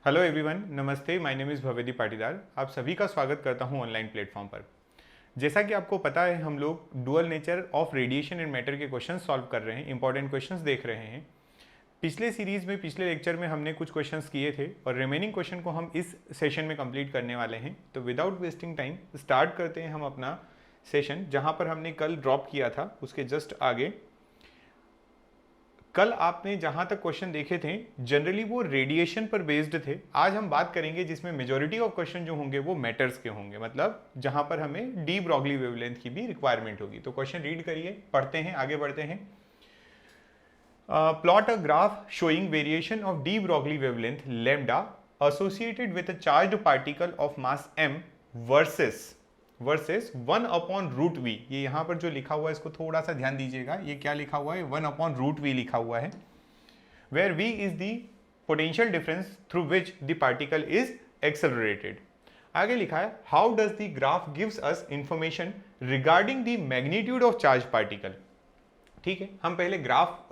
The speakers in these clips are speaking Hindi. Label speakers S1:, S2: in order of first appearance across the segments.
S1: हेलो एवरीवन, नमस्ते। My name is Bhavedi Patidar. आप सभी का स्वागत करता हूं ऑनलाइन प्लेटफॉर्म पर। जैसा कि आपको पता है, हम लोग dual nature of radiation and matter के क्वेश्चन सॉल्व कर रहे हैं, इंपॉर्टेंट क्वेश्चंस देख रहे हैं। पिछले सीरीज में, पिछले लेक्चर में हमने कुछ क्वेश्चंस किए थे और रिमेनिंग क्वेश्चन को हम इस सेशन में कंप्लीट करने वाले हैं। तो विदाउट वेस्टिंग टाइम स्टार्ट करते हैं हम अपना सेशन, जहाँ पर हमने कल ड्रॉप किया था उसके जस्ट आगे। कल आपने जहां तक क्वेश्चन देखे थे जनरली वो रेडिएशन पर बेस्ड थे। आज हम बात करेंगे जिसमें मेजॉरिटी ऑफ क्वेश्चन जो होंगे वो मैटर्स के होंगे, मतलब जहां पर हमें डी ब्रॉगली वेवलेंथ की भी रिक्वायरमेंट होगी। तो क्वेश्चन रीड करिए, पढ़ते हैं, आगे बढ़ते हैं। Plot a graph showing variation of de Broglie wavelength lambda associated with a charged particle of mass m versus 1/√v। ये यहाँ पर जो लिखा हुआ है इसको थोड़ा सा ध्यान दीजिएगा। ये क्या लिखा हुआ है? 1/√v लिखा हुआ है। Where v is the potential difference through which the particle is accelerated. आगे लिखा है how does the graph gives us information regarding the magnitude of charge particle. ठीक है, हम पहले ग्राफ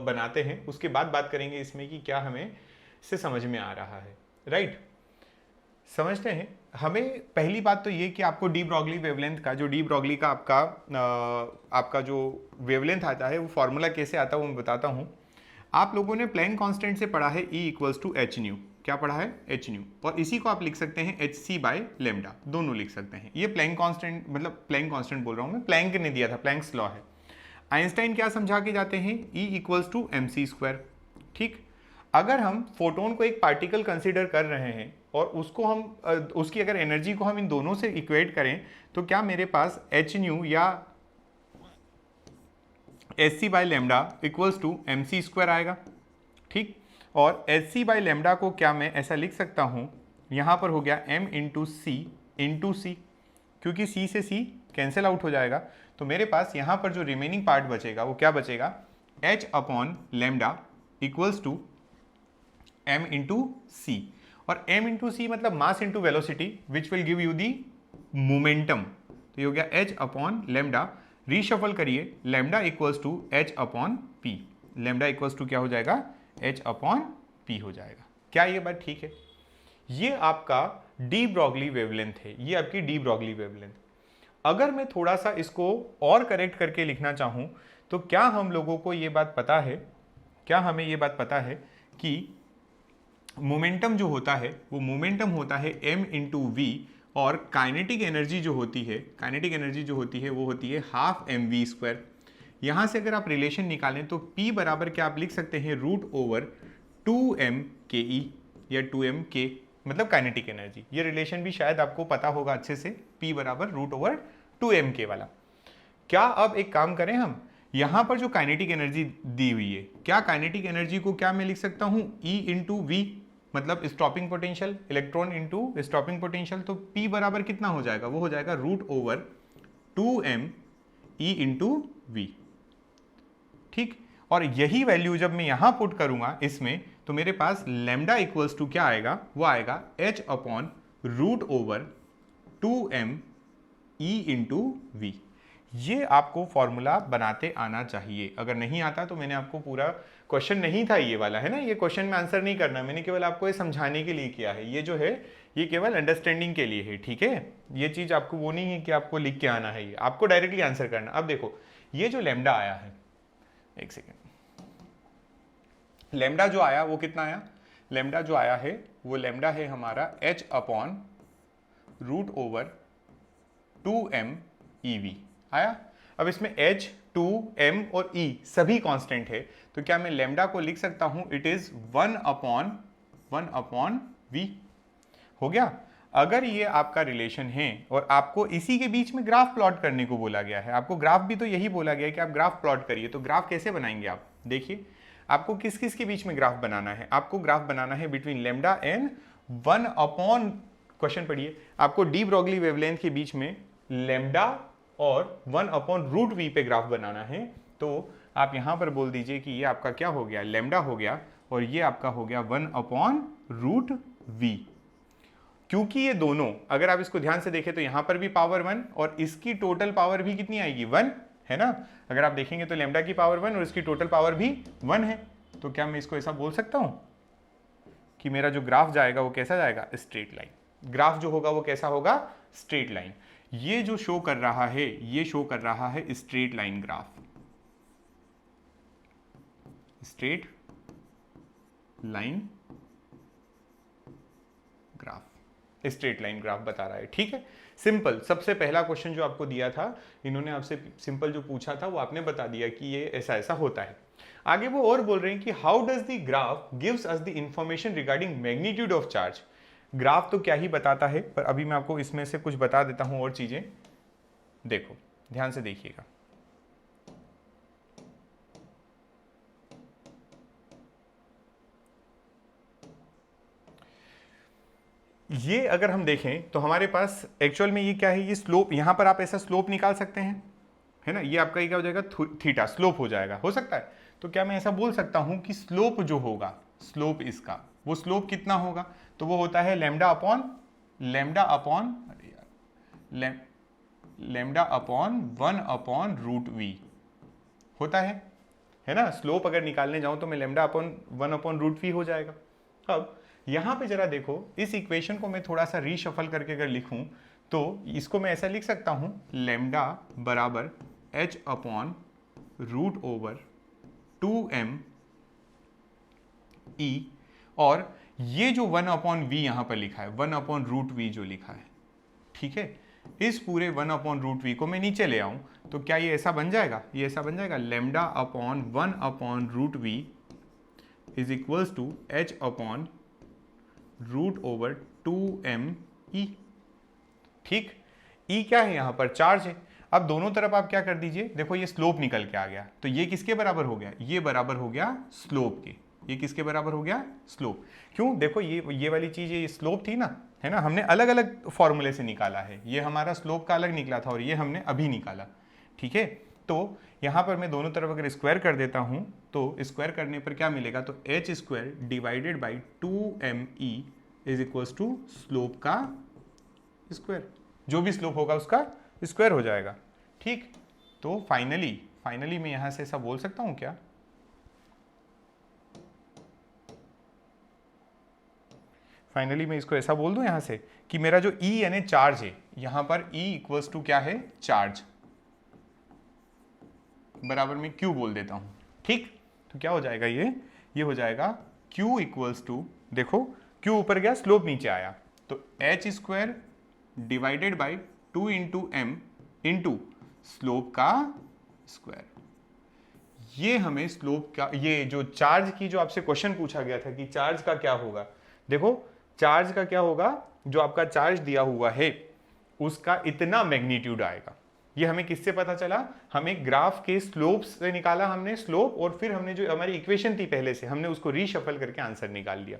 S1: बनाते हैं, उसके बाद बात करेंगे इसमें कि क्या हमें इससे समझ में आ रहा है। राइट, समझते हैं। हमें पहली बात तो ये कि आपको डी ब्रॉगली वेवलेंथ का, जो डी ब्रॉगली का आपका जो वेवलेंथ आता है वो फॉर्मूला कैसे आता है वो मैं बताता हूँ। आप लोगों ने प्लैंक कांस्टेंट से पढ़ा है E = h/न्यू। क्या पढ़ा है? h/न्यू। और इसी को आप लिख सकते हैं hc/λ, दोनों लिख सकते हैं। ये प्लैंक कांस्टेंट, मतलब प्लैंक कांस्टेंट बोल रहा हूँ मैं, प्लैंक ने दिया था, प्लैंक्स लॉ है। आइंस्टाइन क्या समझा के जाते हैं? E = mc²। ठीक, अगर हम फोटोन को एक पार्टिकल कंसीडर कर रहे हैं और उसको हम उसकी अगर एनर्जी को हम इन दोनों से इक्वेट करें तो क्या मेरे पास hν या hc/λ = mc² आएगा। ठीक, और hc/λ को क्या मैं ऐसा लिख सकता हूं, यहां पर हो गया m × c, क्योंकि c से c कैंसिल आउट हो जाएगा। तो मेरे पास यहां पर जो रिमेनिंग पार्ट बचेगा वो क्या बचेगा? h/λ = m × c। और m × c मतलब mass into velocity, which will give you the momentum. तो ये हो गया h/λ। रीशफल करिए, लैम्डा = h/p। लैम्डा = क्या हो जाएगा? h/p हो जाएगा। क्या ये बात ठीक है? ये आपका डी ब्रॉगली वेवलेंथ है, ये आपकी डी ब्रॉगली वेवलेंथ। अगर मैं थोड़ा सा इसको और करेक्ट करके लिखना चाहूं तो क्या हम लोगों को ये बात पता है, क्या हमें ये बात पता है कि मोमेंटम जो होता है वो मोमेंटम होता है m × v, और काइनेटिक एनर्जी जो होती है, काइनेटिक एनर्जी जो होती है वो होती है ½ mv²। यहाँ से अगर आप रिलेशन निकालें तो p बराबर क्या आप लिख सकते हैं? √2m/ke या 2m/k, मतलब काइनेटिक एनर्जी। ये रिलेशन भी शायद आपको पता होगा अच्छे से, p बराबर √2m/k वाला। क्या अब एक काम करें हम, यहां पर जो काइनेटिक एनर्जी दी हुई है, क्या काइनेटिक एनर्जी को क्या मैं लिख सकता हूं? E × v, मतलब stopping potential, electron into stopping potential. तो P बराबर कितना हो जाएगा? वो हो जाएगा √2m E × v। ठीक, और यही वैल्यू जब मैं यहां पुट करूंगा इसमें, तो मेरे पास लैम्डा = क्या आएगा? वो आएगा h/√2m E × v। ये आपको फॉर्मूला बनाते आना चाहिए। अगर नहीं आता तो मैंने आपको पूरा क्वेश्चन नहीं था ये वाला, है ना, ये क्वेश्चन में आंसर नहीं करना, मैंने केवल आपको ये समझाने के लिए किया है। ये जो है ये केवल अंडरस्टैंडिंग के लिए है। ठीक है, ये चीज आपको वो नहीं है कि आपको लिख के आना है, ये आपको डायरेक्टली आंसर करना। अब देखो ये जो लैम्डा आया है, एक सेकेंड, लैम्डा जो आया वो कितना आया? लैम्डा जो आया है वो लैम्डा है हमारा h/√2m EV आया। अब इसमें h, 2, m और e सभी कांस्टेंट है, तो क्या मैं लैम्डा को लिख सकता हूं? इट इज 1/v हो गया। अगर ये आपका रिलेशन है और आपको इसी के बीच में ग्राफ प्लॉट करने को बोला गया है, आपको ग्राफ भी तो यही बोला गया है कि आप ग्राफ प्लॉट करिए, तो ग्राफ कैसे बनाएंगे आप? देखिए, आपको किस किस के बीच में ग्राफ बनाना है? आपको ग्राफ बनाना है बिटवीन लैम्डा एंड 1/, क्वेश्चन पढ़िए, आपको डी ब्रॉगली वेवलेंथ के बीच में लैम्डा और 1/√v पे ग्राफ बनाना है। तो आप यहां पर बोल दीजिए कि ये आपका क्या हो गया? लैम्डा हो गया, और ये आपका हो गया 1/√v। क्योंकि ये दोनों, अगर आप इसको ध्यान से देखें तो यहां पर भी पावर 1 और इसकी टोटल पावर भी कितनी आएगी? 1, है ना। अगर आप देखेंगे तो लैम्डा की पावर 1 और इसकी टोटल पावर भी 1 है। तो क्या मैं इसको ऐसा बोल सकता हूं कि मेरा जो ग्राफ जाएगा वो कैसा जाएगा, स्ट्रेट लाइन। ग्राफ जो होगा वो कैसा होगा, स्ट्रेट लाइन। ये जो शो कर रहा है, ये शो कर रहा है straight line graph, straight line graph, straight line graph बता रहा है। ठीक है, सिंपल। सबसे पहला क्वेश्चन जो आपको दिया था, इन्होंने आपसे सिंपल जो पूछा था वो आपने बता दिया कि ये ऐसा ऐसा होता है। आगे वो और बोल रहे हैं कि how does the graph gives us the information regarding magnitude of charge. Graph तो क्या ही बताता है, पर अभी मैं आपको इसमें से कुछ बता देता हूं और चीजें। देखो ध्यान से देखिएगा, ये अगर हम देखें तो हमारे पास एक्चुअल में ये क्या है, ये स्लोप, यहां पर आप ऐसा स्लोप निकाल सकते हैं, है ना। ये आपका क्या हो जाएगा, थीटा स्लोप हो जाएगा, हो सकता है। तो क्या मैं ऐसा बोल सकता हूं कि स्लोप जो होगा, स्लोप इसका, वो स्लोप कितना होगा, तो वो होता है lambda upon lambda upon 1/√v होता है ना। स्लोप अगर निकालने जाऊं तो मैं लेमडा अपॉन 1/√v हो जाएगा। अब यहां पे जरा देखो, इस इक्वेशन को मैं थोड़ा सा रीशफल करके अगर लिखूं तो इसको मैं ऐसा लिख सकता हूं, लेमडा बराबर h/√2m e, और ये जो 1/v यहां पर लिखा है, 1/√v जो लिखा है, ठीक है, इस पूरे 1/√v को मैं नीचे ले आऊं तो क्या ये ऐसा बन जाएगा, ये ऐसा बन जाएगा, lambda upon 1/√v is equals to h/√2m e। ठीक, e क्या है, यहां पर चार्ज है। अब दोनों तरफ आप क्या कर दीजिए, देखो ये स्लोप निकल के आ गया, तो ये किसके बराबर हो गया, ये बराबर हो गया स्लोप के। ये किसके बराबर हो गया, स्लोप। क्यों, देखो ये वाली चीज, ये स्लोप थी ना, है ना, हमने अलग अलग फॉर्मूले से निकाला है। ये हमारा स्लोप का अलग निकला था और ये हमने अभी निकाला, ठीक है। तो यहां पर मैं दोनों तरफ अगर स्क्वायर कर देता हूं तो स्क्वायर करने पर क्या मिलेगा, तो h² divided by 2me is equals to slope का स्क्वायर, जो भी स्लोप होगा उसका स्क्वायर हो जाएगा। ठीक, तो फाइनली मैं यहां से ऐसा बोल सकता हूं क्या, फाइनली मैं इसको ऐसा बोल दूं यहां से कि मेरा जो E यानी चार्ज है, यहां पर E इक्वल्स टू क्या है, चार्ज, बराबर में Q बोल देता हूं। ठीक, तो क्या हो जाएगा, ये हो जाएगा Q इक्वल्स टू, देखो Q ऊपर गया, स्लोप नीचे आया, तो h² divided by 2 into m into slope का स्क्वायर। ये हमें स्लोप का, ये जो चार्ज की जो आपसे क्वेश्चन पूछा गया था कि चार्ज का क्या होगा, देखो चार्ज का क्या होगा, जो आपका चार्ज दिया हुआ है उसका इतना मैग्नीट्यूड आएगा। ये हमें किससे पता चला, हमें ग्राफ के स्लोप से निकाला हमने स्लोप, और फिर हमने जो हमारी इक्वेशन थी पहले से, हमने उसको रीशफल करके आंसर निकाल लिया।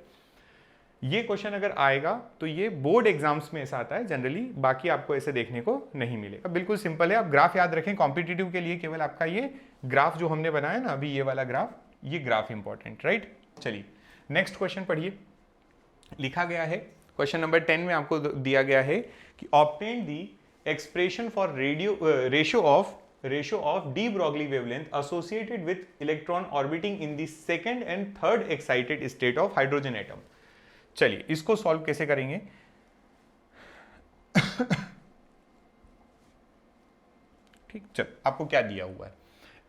S1: ये क्वेश्चन अगर आएगा तो ये बोर्ड एग्जाम्स में ऐसा आता है जनरली, बाकी आपको ऐसे देखने को नहीं मिलेगा। बिल्कुल सिंपल है, आप ग्राफ याद रखें, कॉम्पिटिटिव के लिए केवल आपका ये ग्राफ जो हमने बनाया ना अभी, ये वाला ग्राफ, ये ग्राफ इंपॉर्टेंट, राइट। चलिए नेक्स्ट क्वेश्चन पढ़िए। लिखा गया है क्वेश्चन नंबर 10 में आपको दिया गया है कि obtain the expression for ratio of de Broglie wavelength associated with electron orbiting in the second and third excited state of hydrogen atom. चलिए इसको सॉल्व कैसे करेंगे। ठीक, चल आपको क्या दिया हुआ है,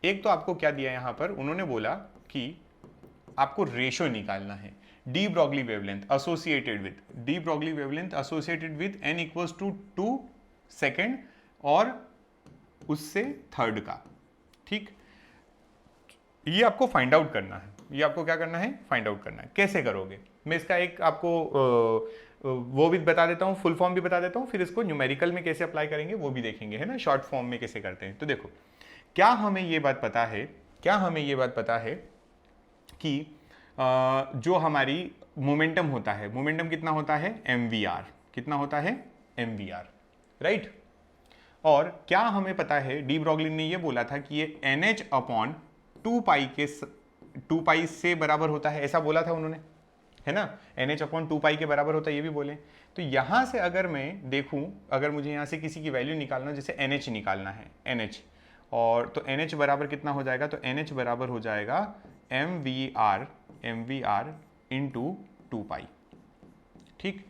S1: एक तो आपको क्या दिया यहां पर, उन्होंने बोला कि आपको रेशियो निकालना है, de Broglie wavelength associated with n equals to 2 second और उससे थर्ड का। ठीक, ये आपको फाइंड आउट करना है, ये आपको क्या करना है, फाइंड आउट करना है। कैसे करोगे, मैं इसका एक आपको वो भी बता देता हूँ, फुल फॉर्म भी बता देता हूँ, फिर इसको न्यूमेरिकल में कैसे अप्लाई करेंगे वो भी देखेंगे, है ना, शॉर्ट फॉर्म में कैसे करते हैं। तो देखो क्या हमें ये बात पता है, कि जो हमारी मोमेंटम होता है, मोमेंटम कितना होता है, mvr, कितना होता है, mvr, राइट। और क्या हमें पता है, डी ब्रॉगली ने ये बोला था कि ये nh अपॉन 2 पाई से बराबर होता है, ऐसा बोला था उन्होंने, है ना, nh अपॉन 2 पाई के बराबर होता है, ये भी बोले। तो यहां से अगर मैं देखूं, अगर मुझे यहां से किसी की वैल्यू निकालना, जैसे nh निकालना है, nh, और तो nh बराबर कितना हो जाएगा, तो nh बराबर हो जाएगा mvr इंटू टू पाई। ठीक,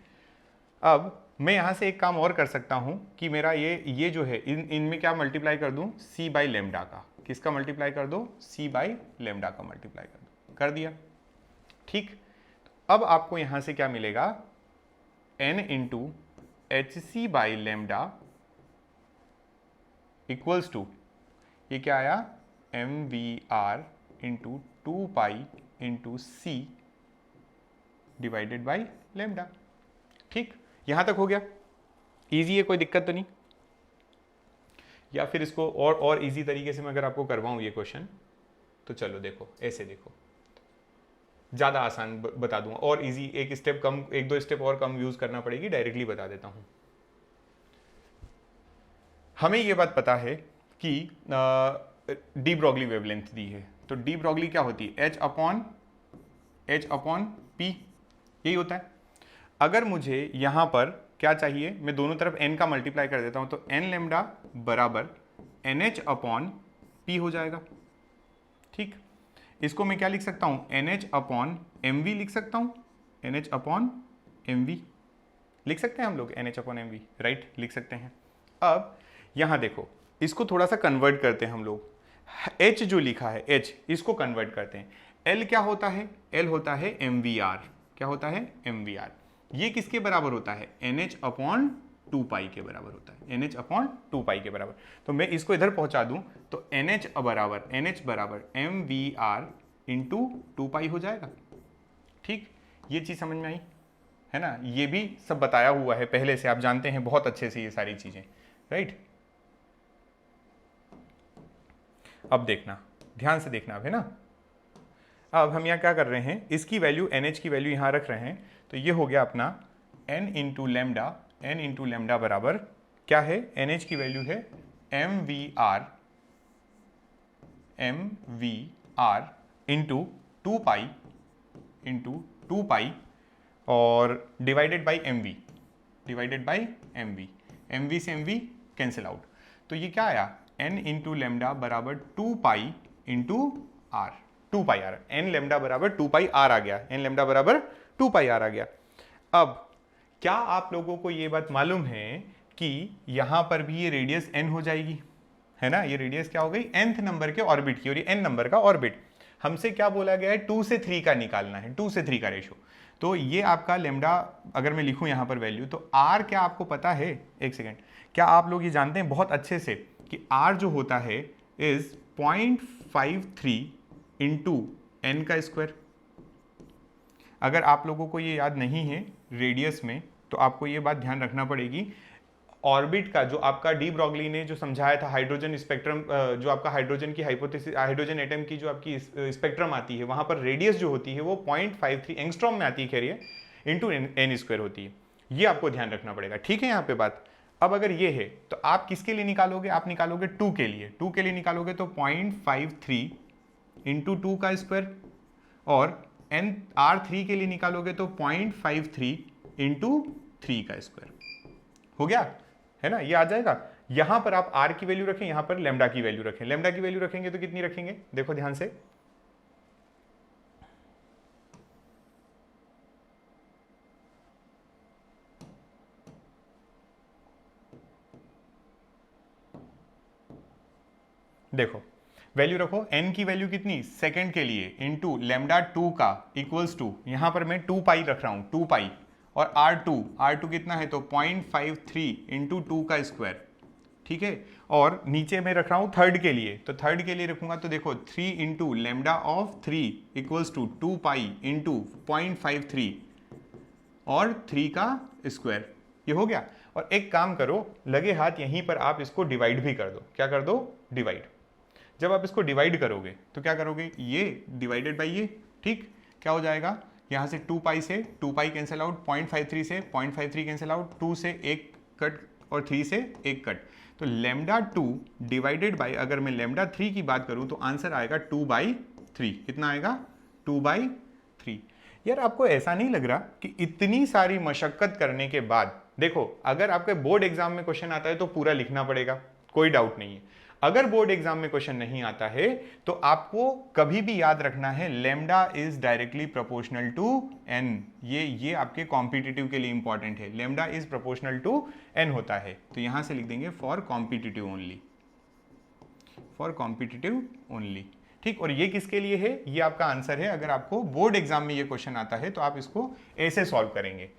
S1: अब मैं यहाँ से एक काम और कर सकता हूँ कि मेरा ये जो है इनमें क्या मल्टीप्लाई कर दूँ, c बाई लेमडा का। किसका मल्टीप्लाई कर दो, c बाई लेमडा का मल्टीप्लाई कर दो, कर दिया। ठीक, अब आपको यहाँ से क्या मिलेगा, n into H C by lambda equals to, ये क्या आया, m v r into two pi into c divided by lambda. ठीक, यहां तक हो गया, इजी है, कोई दिक्कत तो नहीं। या फिर इसको और इजी तरीके से मैं अगर आपको करवाऊं ये क्वेश्चन, तो चलो देखो, ऐसे देखो, ज्यादा आसान बता दूंगा, और इजी, एक स्टेप कम, एक दो स्टेप और कम यूज करना पड़ेगी, डायरेक्टली बता देता हूं। हमें ये बात पता है कि डी ब्रॉगली वेवलेंथ दी है, तो डी ब्रॉगली क्या होती है, एच अपॉन पी, यही होता है। अगर मुझे यहां पर क्या चाहिए, मैं दोनों तरफ n का मल्टीप्लाई कर देता हूं, तो n लेमडा बराबर NH अपॉन पी हो जाएगा। ठीक, इसको मैं क्या लिख सकता हूं, NH अपॉन mv लिख सकता हूं, NH अपॉन mv लिख सकते हैं हम लोग, NH अपॉन mv, राइट, लिख सकते हैं। अब यहां देखो, इसको थोड़ा सा कन्वर्ट करते हैं हम लोग, h जो लिखा है h, इसको कन्वर्ट करते हैं। l क्या होता है, l होता है mvr, क्या होता है, mvr। ये किसके बराबर होता है, NH अपॉन टू पाई के बराबर होता है, NH अपॉन टू पाई के बराबर। तो मैं इसको इधर पहुंचा दूं तो NH बराबर mvr इंटू टू पाई हो जाएगा। ठीक, ये चीज समझ में आई है ना, ये भी सब बताया हुआ है पहले से, आप जानते हैं बहुत अच्छे से ये सारी चीजें, राइट। अब देखना, ध्यान से देखना अब, है ना। अब हम यहाँ क्या कर रहे हैं, इसकी वैल्यू NH की वैल्यू यहाँ रख रहे हैं, तो ये हो गया अपना n इंटू लेमडा बराबर क्या है, NH की वैल्यू है mvr इंटू टू पाई और डिवाइडेड बाई mv से mv कैंसिल आउट, तो ये क्या आया, n इंटू लेमडा बराबर two pi into r, two pi r, n lambda बराबर टू पाई आर आ गया, n लेमडा बराबर टू पाई आर आ गया। अब क्या आप लोगों को ये बात मालूम है कि यहां पर भी ये रेडियस n हो जाएगी, है ना, ये रेडियस क्या हो गई, nth नंबर के ऑर्बिट की, और ये n नंबर का ऑर्बिट। हमसे क्या बोला गया है, 2 से 3 का निकालना है, 2 से 3 का रेशो। तो ये आपका लेमडा अगर मैं लिखूं यहां पर वैल्यू, तो r क्या आपको पता है, एक सेकेंड, क्या आप लोग ये जानते हैं बहुत अच्छे से कि r जो होता है इज 0.53 इंटू n का स्क्वायर। अगर आप लोगों को ये याद नहीं है रेडियस में, तो आपको ये बात ध्यान रखना पड़ेगी, ऑर्बिट का जो आपका डी ब्रॉगली ने जो समझाया था, हाइड्रोजन स्पेक्ट्रम, जो आपका हाइड्रोजन की हाइपोथेसिस, हाइड्रोजन एटम की जो आपकी स्पेक्ट्रम आती है, वहां पर रेडियस जो होती है वो 0.53 एंगस्ट्रॉम में आती है, खैर ये इंटू n स्क्वायर होती है, ये आपको ध्यान रखना पड़ेगा। ठीक है यहाँ पे बात। अब अगर ये है तो आप किसके लिए निकालोगे, आप निकालोगे 2 के लिए, 2 के लिए निकालोगे तो 0.53 इंटू 2 का स्क्वायर, और R3 के लिए निकालोगे तो 0.53 इंटू 3 का स्क्वायर, हो गया, है ना, ये आ जाएगा। यहां पर आप R की वैल्यू रखें, यहां पर लेमडा की वैल्यू रखें, लेमडा की वैल्यू रखेंगे तो कितनी रखेंगे, देखो ध्यान से, देखो वैल्यू रखो, n की वैल्यू कितनी, सेकंड के लिए, इंटू लेमडा 2 का इक्वल्स टू, यहां पर मैं 2 पाई रख रहा हूं, 2 पाई, और R2 कितना है, तो 0.53 इंटू 2 का स्क्वायर, ठीक है। और नीचे में रख रहा हूं थर्ड के लिए, तो थर्ड के लिए रखूंगा तो देखो 3 into lambda of 3 equals to 2 pi into 0.53 और 3 का स्क्वायर, ये हो गया। और एक काम करो, लगे हाथ यहीं पर आप इसको डिवाइड भी कर दो, क्या कर दो, डिवाइड। जब आप इसको डिवाइड करोगे तो क्या करोगे, ये डिवाइडेड बाई ये, ठीक, क्या हो जाएगा, यहाँ से 2 पाई से 2 पाई कैंसिल आउट, 0.53 से 0.53 कैंसिल आउट, 2 से 1 कट और 3 से 1 कट, तो लेमडा 2 डिवाइडेड बाई, अगर मैं लेमडा 3 की बात करूं तो आंसर आएगा 2/3, कितना आएगा, 2/3। यार आपको ऐसा नहीं लग रहा कि इतनी सारी मशक्कत करने के बाद, देखो अगर आपके बोर्ड एग्जाम में क्वेश्चन आता है तो पूरा लिखना पड़ेगा, कोई डाउट नहीं है। अगर बोर्ड एग्जाम में क्वेश्चन नहीं आता है तो आपको कभी भी याद रखना है lambda is directly proportional to n. ये आपके कॉम्पिटिटिव के लिए इंपॉर्टेंट है, lambda is proportional to n होता है। तो यहां से लिख देंगे for competitive only, for competitive only. ठीक, और ये किसके लिए है, ये आपका आंसर है। अगर आपको बोर्ड एग्जाम में ये क्वेश्चन आता है तो आप इसको ऐसे सॉल्व करेंगे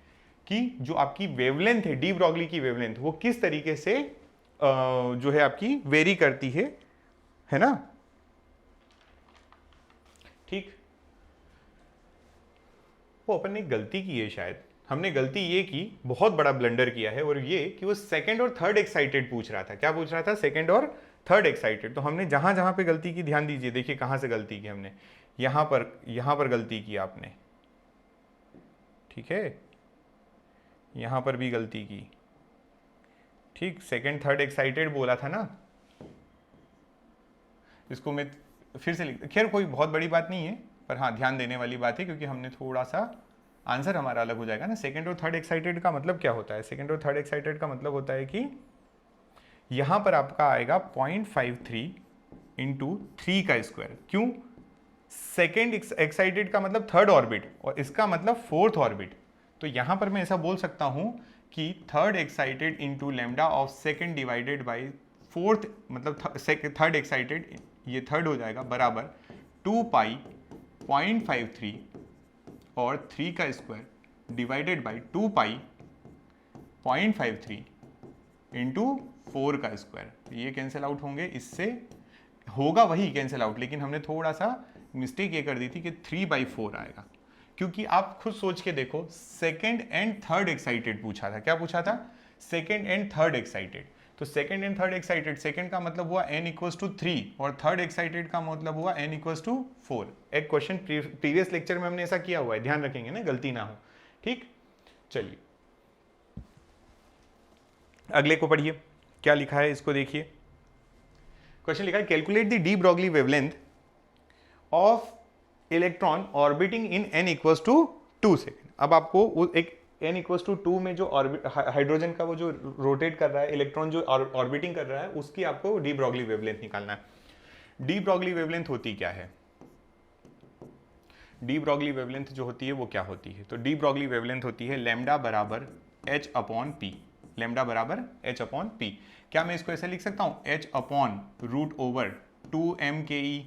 S1: कि जो आपकी वेवलेंथ है, डी ब्रॉगली की वेवलेंथ, वो किस तरीके से जो है आपकी वेरी करती है ना। ठीक, वो अपन ने गलती की है, शायद हमने गलती ये की, बहुत बड़ा ब्लंडर किया है, और ये कि वो सेकंड और थर्ड एक्साइटेड पूछ रहा था। क्या पूछ रहा था, सेकंड और थर्ड एक्साइटेड। तो हमने जहां जहां पे गलती की, ध्यान दीजिए, देखिए कहां से गलती की हमने, यहां पर गलती की आपने, ठीक है, यहां पर भी गलती की। ठीक, सेकंड थर्ड एक्साइटेड बोला था ना, इसको मैं फिर से लिख, खैर कोई बहुत बड़ी बात नहीं है, पर हाँ ध्यान देने वाली बात है, क्योंकि हमने थोड़ा सा आंसर हमारा अलग हो जाएगा ना। सेकंड और थर्ड एक्साइटेड का मतलब क्या होता है, सेकंड और थर्ड एक्साइटेड का मतलब होता है कि यहां पर आपका आएगा 0.53 इंटू 3 का स्क्वायर। क्यों, सेकेंड एक्साइटेड का मतलब थर्ड ऑर्बिट और इसका मतलब फोर्थ ऑर्बिट। तो यहां पर मैं ऐसा बोल सकता हूं कि third excited into lambda of second divided by fourth, मतलब थर्ड एक्साइटेड, ये थर्ड हो जाएगा, बराबर 2 पाई 0.53 और 3 का square divided by 2 pi 0.53 into 4 का स्क्वायर। ये कैंसिल आउट होंगे, इससे होगा वही कैंसिल आउट, लेकिन हमने थोड़ा सा मिस्टेक ये कर दी थी कि 3/4 आएगा। क्योंकि आप खुद सोच के देखो, सेकेंड एंड थर्ड एक्साइटेड पूछा था। क्या पूछा था, सेकेंड एंड थर्ड एक्साइटेड। तो second and third excited, second का मतलब हुआ n=3 और थर्ड एक्साइटेड का मतलब हुआ n=4। एक क्वेश्चन प्रीवियस लेक्चर में हमने ऐसा किया हुआ है, ध्यान रखेंगे ना, गलती ना हो। ठीक, चलिए अगले को पढ़िए, क्या लिखा है इसको देखिए। क्वेश्चन लिखा है calculate the de Broglie wavelength of electron orbiting in n=2 second. अब आपको एक n=2 में जो हाइड्रोजन का वो जो रोटेट कर रहा है, इलेक्ट्रॉन जो ऑर्बिटिंग कर रहा है, उसकी आपको डी ब्रॉगली वेवलेंथ निकालना है। डी ब्रॉगली वेवलेंथ होती क्या है, डी ब्रॉगली वेवलेंथ जो होती है वो क्या होती है, तो डी ब्रॉगली वेवलेंथ होती है लैम्डा बराबर h/p, लैम्डा बराबर h/p। क्या मैं इसको ऐसे लिख सकता हूं, h/√2m/ke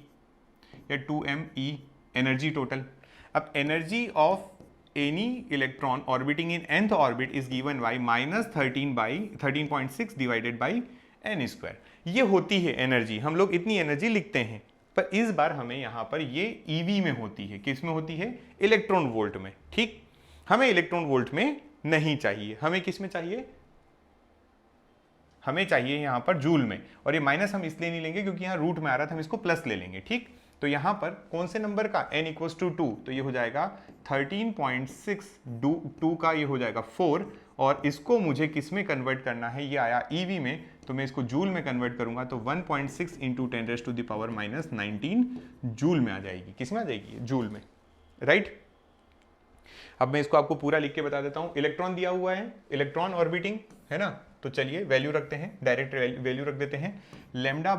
S1: या 2me एनर्जी टोटल। अब energy of any electron orbiting in nth orbit is given by -13/13.6 divided by n²। ये होती है एनर्जी, हम लोग इतनी एनर्जी लिखते हैं, पर इस बार हमें यहां पर ये ईवी में होती है। किस में होती है, इलेक्ट्रॉन वोल्ट में। ठीक, हमें इलेक्ट्रॉन वोल्ट में नहीं चाहिए, हमें किस में चाहिए, हमें चाहिए यहां पर जूल में। और ये माइनस हम इसलिए नहीं लेंगे क्योंकि यहां रूट में आ रहा था, हम इसको प्लस ले लेंगे। ठीक, तो यहां पर कौन से नंबर का, n=2, तो ये हो जाएगा 13.62 का, ये हो जाएगा 4, और इसको मुझे किस में कन्वर्ट करना है, ये आया ईवी में, तो मैं इसको जूल में कन्वर्ट करूंगा तो 1.6 इंटू 10⁻⁻⁻19 जूल में आ जाएगी। किस में आ जाएगी, जूल में, राइट। अब मैं इसको आपको पूरा लिख के बता देता हूं। इलेक्ट्रॉन दिया हुआ है, इलेक्ट्रॉन ऑर्बिटिंग है ना, तो चलिए वैल्यू रखते हैं, डायरेक्ट वैल्यू रख देते हैं। लैम्डा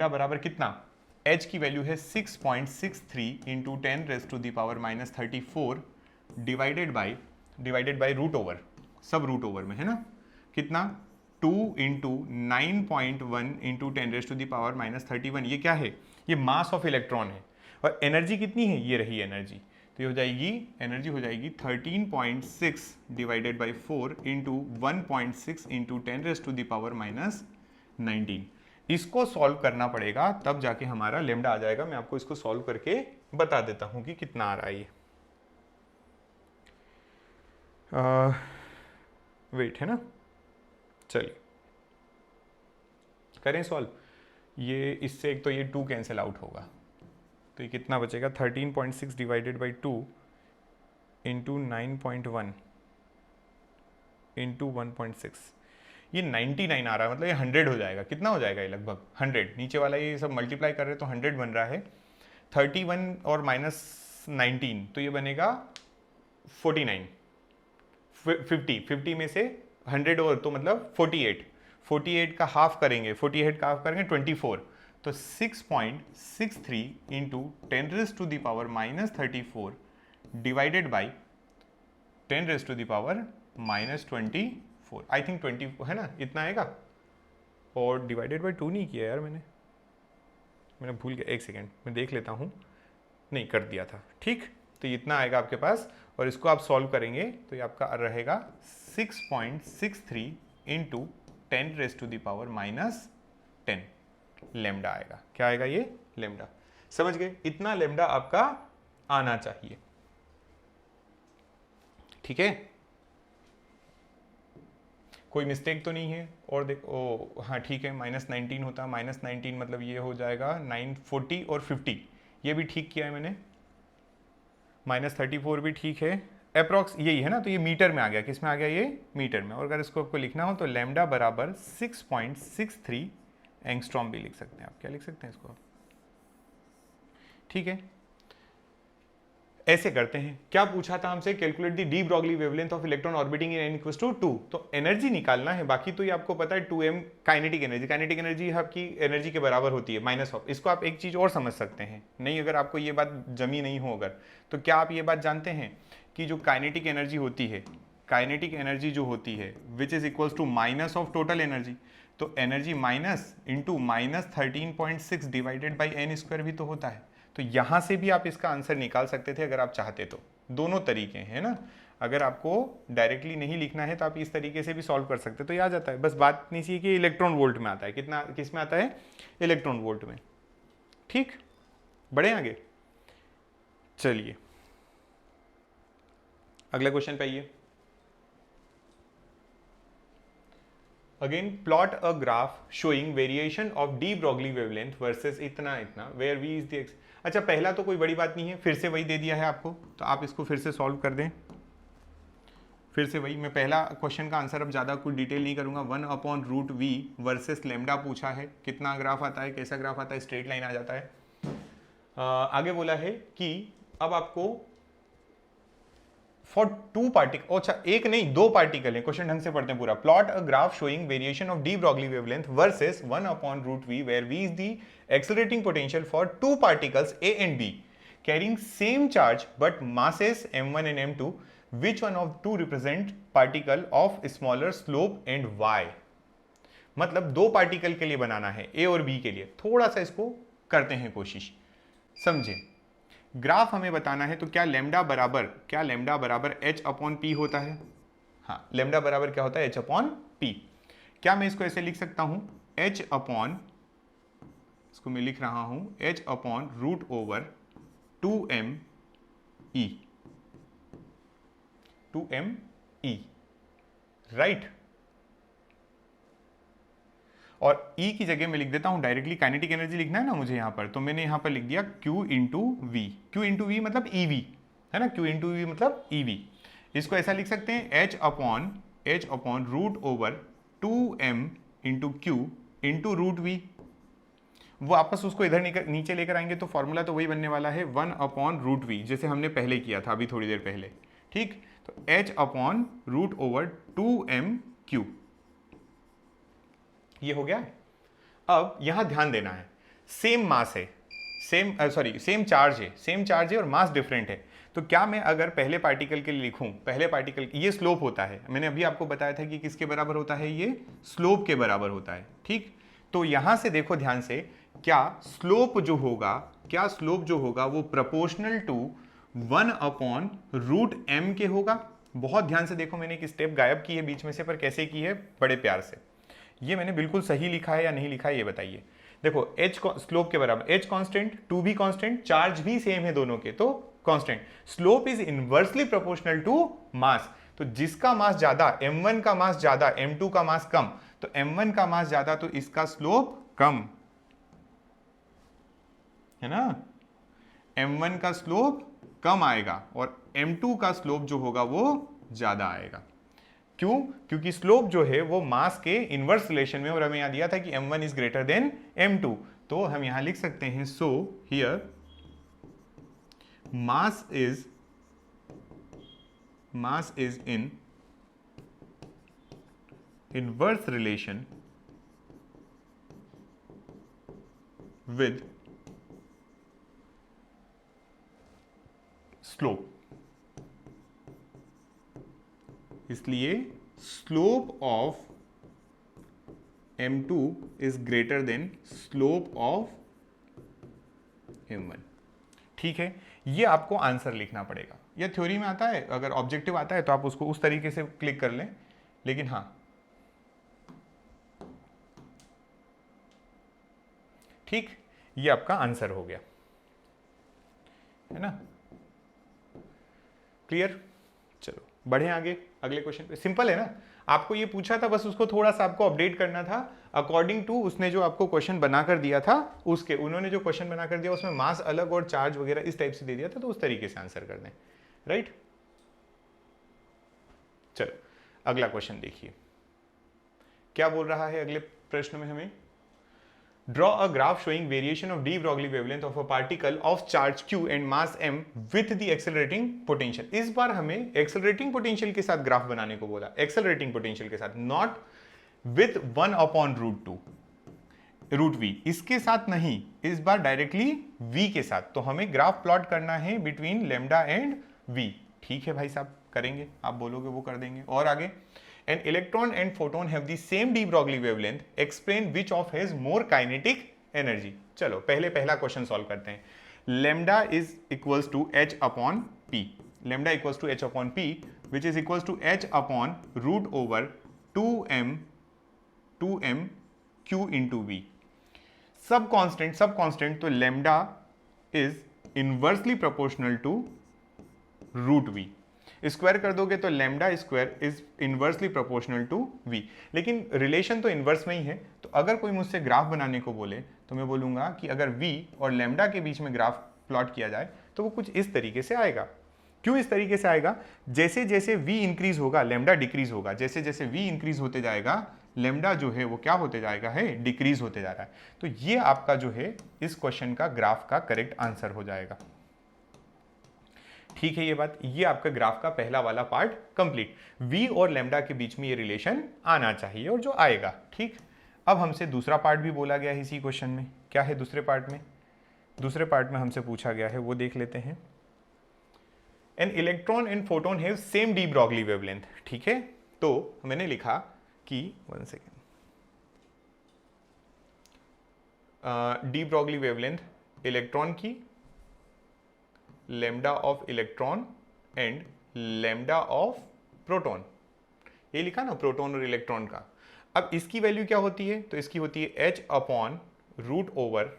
S1: बराबर कितना, h की वैल्यू है 6.63 into 10⁻⁻34 divided by root over, सब रूट ओवर में है ना, कितना 2 इंटू 9.1 इंटू 10⁻⁻31। ये क्या है, ये मास ऑफ इलेक्ट्रॉन है। और एनर्जी कितनी है, ये रही एनर्जी, तो ये हो जाएगी, एनर्जी हो जाएगी 13.6 डिवाइडेड बाई 4 इंटू 1.6 इंटू 10⁻⁻19। इसको सॉल्व करना पड़ेगा, तब जाके हमारा लैम्डा आ जाएगा। मैं आपको इसको सॉल्व करके बता देता हूं कि कितना आ रहा है ये। वेट है ना, चलिए करें सॉल्व। ये इससे एक तो ये 2 कैंसिल आउट होगा, तो ये कितना बचेगा, 13.6 डिवाइडेड बाई 2 इंटू 9.1 इंटू 1.6, ये 99 आ रहा है, मतलब ये 100 हो जाएगा। कितना हो जाएगा ये, लगभग 100। नीचे वाला ये सब मल्टीप्लाई कर रहे हैं तो 100 बन रहा है। 31 और -19 तो ये बनेगा 49, 50 में से 100 और तो मतलब 48 48 का हाफ करेंगे, 48 का हाफ करेंगे 24, तो 6.63 into 10⁻⁻34 divided by 10⁻⁻24, I think 20 है ना, इतना आएगा। और डिवाइडेड बाई 2 नहीं किया यार मैंने भूल गया, एक सेकेंड मैं देख लेता हूँ, नहीं कर दिया था, ठीक। तो इतना आएगा आपके पास, और इसको आप सॉल्व करेंगे तो ये आपका रहेगा 6.63 इंटू 10⁻⁻10 लेमडा आएगा। क्या आएगा ये? लेमडा। समझ गए? इतना लेमडा आपका आना चाहिए, ठीक है। कोई मिस्टेक तो नहीं है? और देखो हाँ ठीक है, -19 होता, -19 मतलब ये हो जाएगा 940 और 50, ये भी ठीक किया है मैंने, -34 भी ठीक है, अप्रॉक्स यही है ना। तो ये मीटर में आ गया, किस में आ गया? ये मीटर में। और अगर इसको आपको लिखना हो तो लैम्डा बराबर 6.63 एंगस्ट्रॉम भी लिख सकते हैं आप। क्या लिख सकते हैं इसको आप? ठीक है, ऐसे करते हैं। क्या पूछा था हमसे? Calculate the de Broglie wavelength of electron orbiting in n equals to 2। तो एनर्जी निकालना है, बाकी तो ये आपको पता है 2m kinetic energy. Kinetic energy आपकी एनर्जी के बराबर होती है माइनस ऑफ। इसको आप एक चीज और समझ सकते हैं, नहीं अगर आपको ये बात जमी नहीं हो अगर, तो क्या आप ये बात जानते हैं कि जो काइनेटिक एनर्जी होती है, काइनेटिक एनर्जी जो होती है which is equals to minus of total energy, तो energy minus into -13.6 divided by n square भी तो होता है। तो यहां से भी आप इसका आंसर निकाल सकते थे अगर आप चाहते तो। दोनों तरीके हैं ना, अगर आपको डायरेक्टली नहीं लिखना है तो आप इस तरीके से भी सॉल्व कर सकते, तो ये आ जाता है। बस बात नहीं सी कि इलेक्ट्रॉन वोल्ट में आता है, कितना किस में आता है? इलेक्ट्रॉन वोल्ट में। ठीक, बढ़े आगे। चलिए अगला क्वेश्चन पे आइए। Again plot a graph showing variation of de Broglie wavelength versus इतना इतना where v is the x. अच्छा, पहला तो कोई बड़ी बात नहीं है, फिर से वही दे दिया है आपको, तो आप इसको फिर से सॉल्व कर दें। फिर से वही, मैं पहला क्वेश्चन का आंसर अब ज़्यादा कुछ डिटेल नहीं करूंगा। 1/√v वर्सेस लेमडा पूछा है, कितना ग्राफ आता है, कैसा ग्राफ आता है, स्ट्रेट लाइन आ जाता है। आगे बोला है कि अब आपको फॉर 2 पार्टिकल, अच्छा एक नहीं 2 पार्टिकल है, क्वेश्चन ढंग से पढ़ते हैं पूरा। Plot a graph showing variation of de Broglie wavelength versus 1/√v वेयर v is the accelerating potential for 2 particles a and b carrying same charge but masses m1 and m2, which one of two represent particle of smaller slope and y। मतलब 2 पार्टिकल के लिए बनाना है, a और b के लिए। थोड़ा सा इसको करते हैं कोशिश, समझे। ग्राफ हमें बताना है, तो क्या लेमडा बराबर h/p होता है? हाँ, लेमडा बराबर क्या होता है? h/p। क्या मैं इसको ऐसे लिख सकता हूं? इसको मैं लिख रहा हूं h/√2m e, राइट। और E की जगह मैं लिख देता हूं डायरेक्टली, काइनेटिक एनर्जी लिखना है ना मुझे यहां पर, तो मैंने यहां पर लिख दिया Q into v. Q into v मतलब EV है ना, Q इंटू वी मतलब EV। इसको ऐसा लिख सकते हैं h/√2m into Q into √v। वो आपस उसको इधर नीचे लेकर आएंगे तो फॉर्मूला तो वही बनने वाला है 1/√v, जैसे हमने पहले किया था अभी थोड़ी देर पहले। ठीक, तो h/√2m/Q ये हो गया। अब यहां ध्यान देना है, सेम मास है, सेम चार्ज है और मास डिफरेंट है। तो क्या मैं अगर पहले पार्टिकल के लिए लिखूं, पहले पार्टिकल ये स्लोप होता है, मैंने अभी आपको बताया था कि किसके बराबर होता है, ये स्लोप के बराबर होता है। ठीक, तो यहां से देखो ध्यान से, क्या स्लोप जो होगा वो प्रोपोर्शनल टू 1/√m के होगा। बहुत ध्यान से देखो, मैंने एक स्टेप गायब की है बीच में से, पर कैसे की है, बड़े प्यार से। ये मैंने बिल्कुल सही लिखा है या नहीं लिखा है ये बताइए। देखो h स्लोप के बराबर, h कांस्टेंट, 2 भी कांस्टेंट, चार्ज भी सेम है दोनों के, तो constant. Slope is inversely proportional to mass, तो जिसका मास ज्यादा, m1 का मास ज्यादा, m2 का मास कम, तो m1 का मास ज्यादा तो इसका स्लोप कम है ना, m1 का स्लोप कम आएगा और m2 का स्लोप जो होगा वो ज्यादा आएगा। क्यों? क्योंकि स्लोप जो है वो मास के इनवर्स रिलेशन में, और हमें यहां दिया था कि m1 is greater then m2, तो हम यहां लिख सकते हैं so here mass is in inverse relation with slope, इसलिए slope of m2 is greater than slope of m1। ठीक है, ये आपको आंसर लिखना पड़ेगा। यह थ्योरी में आता है, अगर ऑब्जेक्टिव आता है तो आप उसको उस तरीके से क्लिक कर लें, लेकिन हाँ ठीक, ये आपका आंसर हो गया, है ना, क्लियर। चलो बढ़े आगे अगले क्वेश्चन पे। सिंपल है ना, आपको ये पूछा था, बस उसको थोड़ा सा आपको अपडेट करना था अकॉर्डिंग टू उसने जो आपको क्वेश्चन बना कर दिया था, उसके उन्होंने जो क्वेश्चन बना कर दिया उसमें मास अलग और चार्ज वगैरह इस टाइप से दे दिया था, तो उस तरीके से आंसर कर दें, राइट। चलो अगला क्वेश्चन देखिए क्या बोल रहा है अगले प्रश्न में हमें। Draw a graph showing variation of de Broglie wavelength of a particle of charge q and mass m with the accelerating potential। इस बार हमें accelerating potential के साथ ग्राफ बनाने को बोला, accelerating potential के साथ, not with 1/√2 रूट v, इसके साथ नहीं, इस बार डायरेक्टली v के साथ। तो हमें ग्राफ प्लॉट करना है बिटवीन लेमडा एंड v। ठीक है भाई साहब, करेंगे, आप बोलोगे वो कर देंगे। और आगे, an electron and photon have the same de Broglie wavelength, explain which of has more kinetic energy। चलो पहले पहला क्वेश्चन सॉल्व करते हैं। lambda is equals to h upon p, lambda equals to h upon p which is equals to h upon root over 2m q into v। सब कांस्टेंट, तो lambda is inversely proportional to root v। Square कर दोगे तो lambda square is inversely proportional to v। लेकिन रिलेशन तो इनवर्स में ही है, तो अगर कोई मुझसे ग्राफ बनाने को बोले तो मैं बोलूंगा कि अगर v और लैम्डा के बीच में ग्राफ प्लॉट किया जाए तो वो कुछ इस तरीके से आएगा। क्यों इस तरीके से आएगा? जैसे जैसे v इंक्रीज होगा लैम्डा डिक्रीज होगा, जैसे जैसे v इंक्रीज होते जाएगा लैम्डा जो है वो क्या होते जाएगा, है डिक्रीज होते जा रहा है। तो ये आपका जो है इस क्वेश्चन का ग्राफ का करेक्ट आंसर हो जाएगा। ठीक है, ये बात, ये आपका ग्राफ का पहला वाला पार्ट कंप्लीट। v और लैम्डा के बीच में ये रिलेशन आना चाहिए और जो आएगा। ठीक, अब हमसे दूसरा पार्ट भी बोला गया है इसी क्वेश्चन में। क्या है दूसरे पार्ट में? दूसरे पार्ट में हमसे पूछा गया है, वो देख लेते हैं। An electron and photon have same de Broglie wavelength. ठीक है, तो मैंने लिखा कि 1 second, de Broglie wavelength electron की, lambda of electron and lambda of proton, ये लिखा ना प्रोटॉन और इलेक्ट्रॉन का। अब इसकी वैल्यू क्या होती है? तो इसकी होती है h upon root over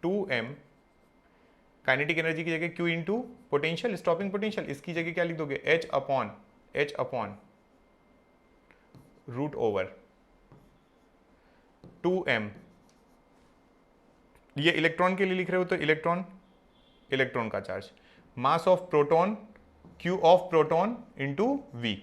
S1: 2m, kinetic energy की जगह q into potential, stopping potential, इसकी जगह क्या लिख दोगे? h upon root over 2m। ये इलेक्ट्रॉन के लिए लिख रहे हो तो इलेक्ट्रॉन का charge, mass of proton q of proton into v।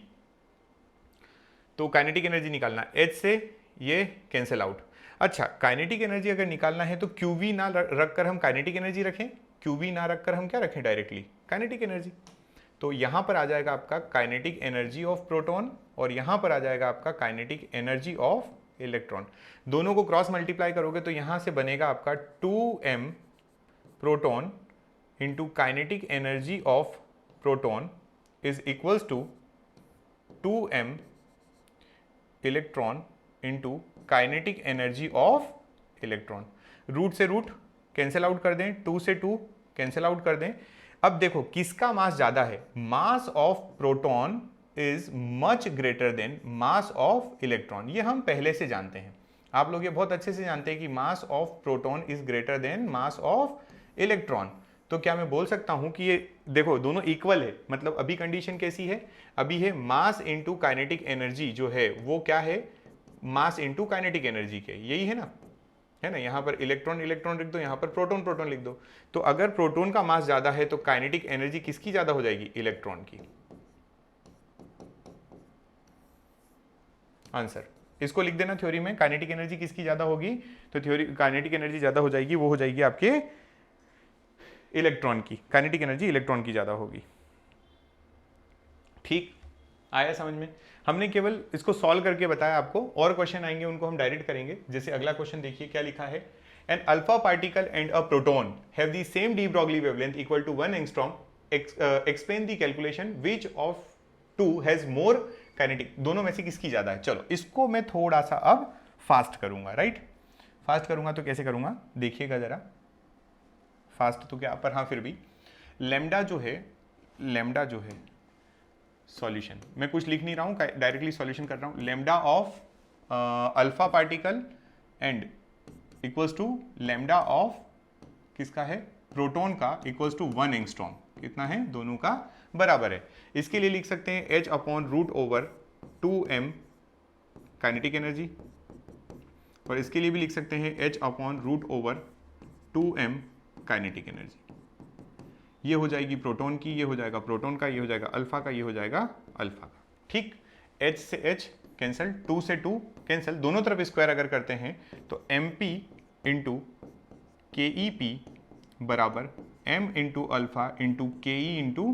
S1: तो काइनेटिक एनर्जी निकालना, h से ये कैंसिल आउट। अच्छा, काइनेटिक एनर्जी अगर निकालना है तो qv ना रखकर हम काइनेटिक एनर्जी रखें, qv ना रखकर हम क्या रखें? Directly kinetic energy. तो यहां पर आ जाएगा आपका काइनेटिक एनर्जी ऑफ प्रोटॉन और यहां पर आ जाएगा आपका काइनेटिक एनर्जी ऑफ इलेक्ट्रॉन। दोनों को क्रॉस मल्टीप्लाई करोगे तो यहां से बनेगा आपका 2m proton into kinetic energy of proton is equals to 2m electron into kinetic energy of electron. Root से रूट कैंसिल आउट कर दें, 2 से 2 कैंसिल आउट कर दें। अब देखो किसका मास ज्यादा है? Mass of proton is much greater then mass of electron. ये हम पहले से जानते हैं, आप लोग ये बहुत अच्छे से जानते हैं कि mass of proton is greater then mass of electron. तो क्या मैं बोल सकता हूं कि ये देखो दोनों इक्वल है, मतलब अभी कंडीशन कैसी है? अभी है मास इंटू काइनेटिक एनर्जी जो है वो क्या है? मास इंटू काइनेटिक एनर्जी के, यही है ना, है ना। यहां पर इलेक्ट्रॉन इलेक्ट्रॉन लिख दो, यहां पर प्रोटॉन प्रोटॉन लिख दो। तो अगर प्रोटॉन का मास ज्यादा है तो काइनेटिक एनर्जी किसकी ज्यादा हो जाएगी? इलेक्ट्रॉन की। आंसर इसको लिख देना थ्योरी में, काइनेटिक एनर्जी किसकी ज्यादा होगी? तो थ्योरी काइनेटिक एनर्जी ज्यादा हो जाएगी, वो हो जाएगी आपके इलेक्ट्रॉन की। काइनेटिक एनर्जी इलेक्ट्रॉन की ज्यादा होगी। ठीक आया समझ में? हमने केवल इसको सॉल्व करके बताया आपको, और क्वेश्चन आएंगे उनको हम डायरेक्ट करेंगे। जैसे अगला क्वेश्चन देखिए क्या लिखा है, An alpha particle and a proton have the same de Broglie wavelength equal to 1 angstrom. Explain the calculation which of two has more kinetic. दोनों में से किसकी ज्यादा है? चलो इसको मैं थोड़ा सा अब फास्ट करूंगा, राइट? फास्ट करूंगा तो कैसे करूंगा देखिएगा जरा। फास्ट तो क्या, पर हाँ फिर भी लेमडा जो है सॉल्यूशन, मैं कुछ लिख नहीं रहा हूं, डायरेक्टली सॉल्यूशन कर रहा हूं। Lambda of alpha particle and equals to lambda of किसका है? प्रोटॉन का, इक्वल्स टू 1 एंगस्ट्रॉम। कितना है? दोनों का बराबर है। इसके लिए लिख सकते हैं h upon root over 2m kinetic energy, और इसके लिए भी लिख सकते हैं h upon root over 2m kinetic energy. ये हो जाएगी प्रोटॉन की, ये हो जाएगा प्रोटॉन का, ये हो जाएगा अल्फा का, ये हो जाएगा अल्फा का। ठीक, h से h कैंसिल, 2 से 2 कैंसिल, दोनों तरफ स्क्वायर अगर करते हैं तो mp इंटू KEP बराबर m into alpha into KE into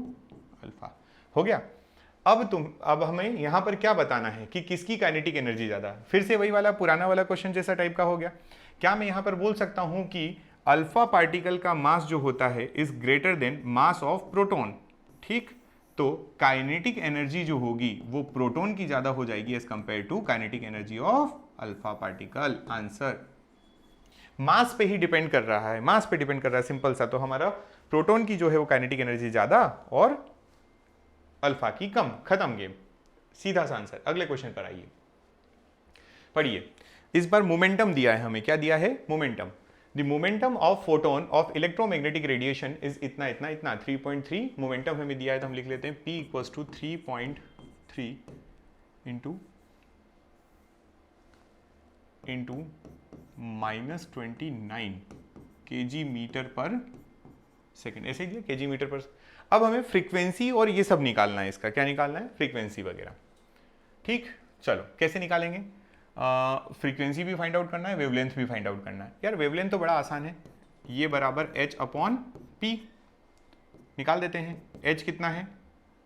S1: alpha हो गया। अब हमें यहां पर क्या बताना है कि किसकी काइनेटिक एनर्जी ज्यादा। फिर से वही वाला पुराना वाला क्वेश्चन जैसा टाइप का हो गया। क्या मैं यहां पर बोल सकता हूं कि अल्फा पार्टिकल का मास जो होता है is greater then mass of proton? ठीक, तो काइनेटिक एनर्जी जो होगी वो प्रोटॉन की ज्यादा हो जाएगी as compare to kinetic energy of alpha particle. Answer mass पे ही डिपेंड कर रहा है, मास पे डिपेंड कर रहा है, सिंपल सा। तो हमारा प्रोटॉन की जो है वो काइनेटिक एनर्जी ज्यादा और अल्फा की कम। खत्म गेम, सीधा सा आंसर। अगले क्वेश्चन पर आइए, पढ़िए। इस बार मोमेंटम दिया है हमें, क्या दिया है? Momentum. The momentum of photon of electromagnetic radiation is इतना इतना इतना 3.3 मोमेंटम हमें दिया है, तो हम लिख लेते हैं P equals to 3.3 into -29 kg metre per second, ऐसे ही दिया kg मीटर पर। अब हमें फ्रीक्वेंसी और ये सब निकालना है, इसका क्या निकालना है? फ्रीक्वेंसी वगैरह। ठीक, चलो कैसे निकालेंगे? फ्रीक्वेंसी भी फाइंड आउट करना है, वेवलेंथ भी फाइंड आउट करना है। यार वेवलेंथ तो बड़ा आसान है, ये बराबर h अपॉन p निकाल देते हैं। h कितना है?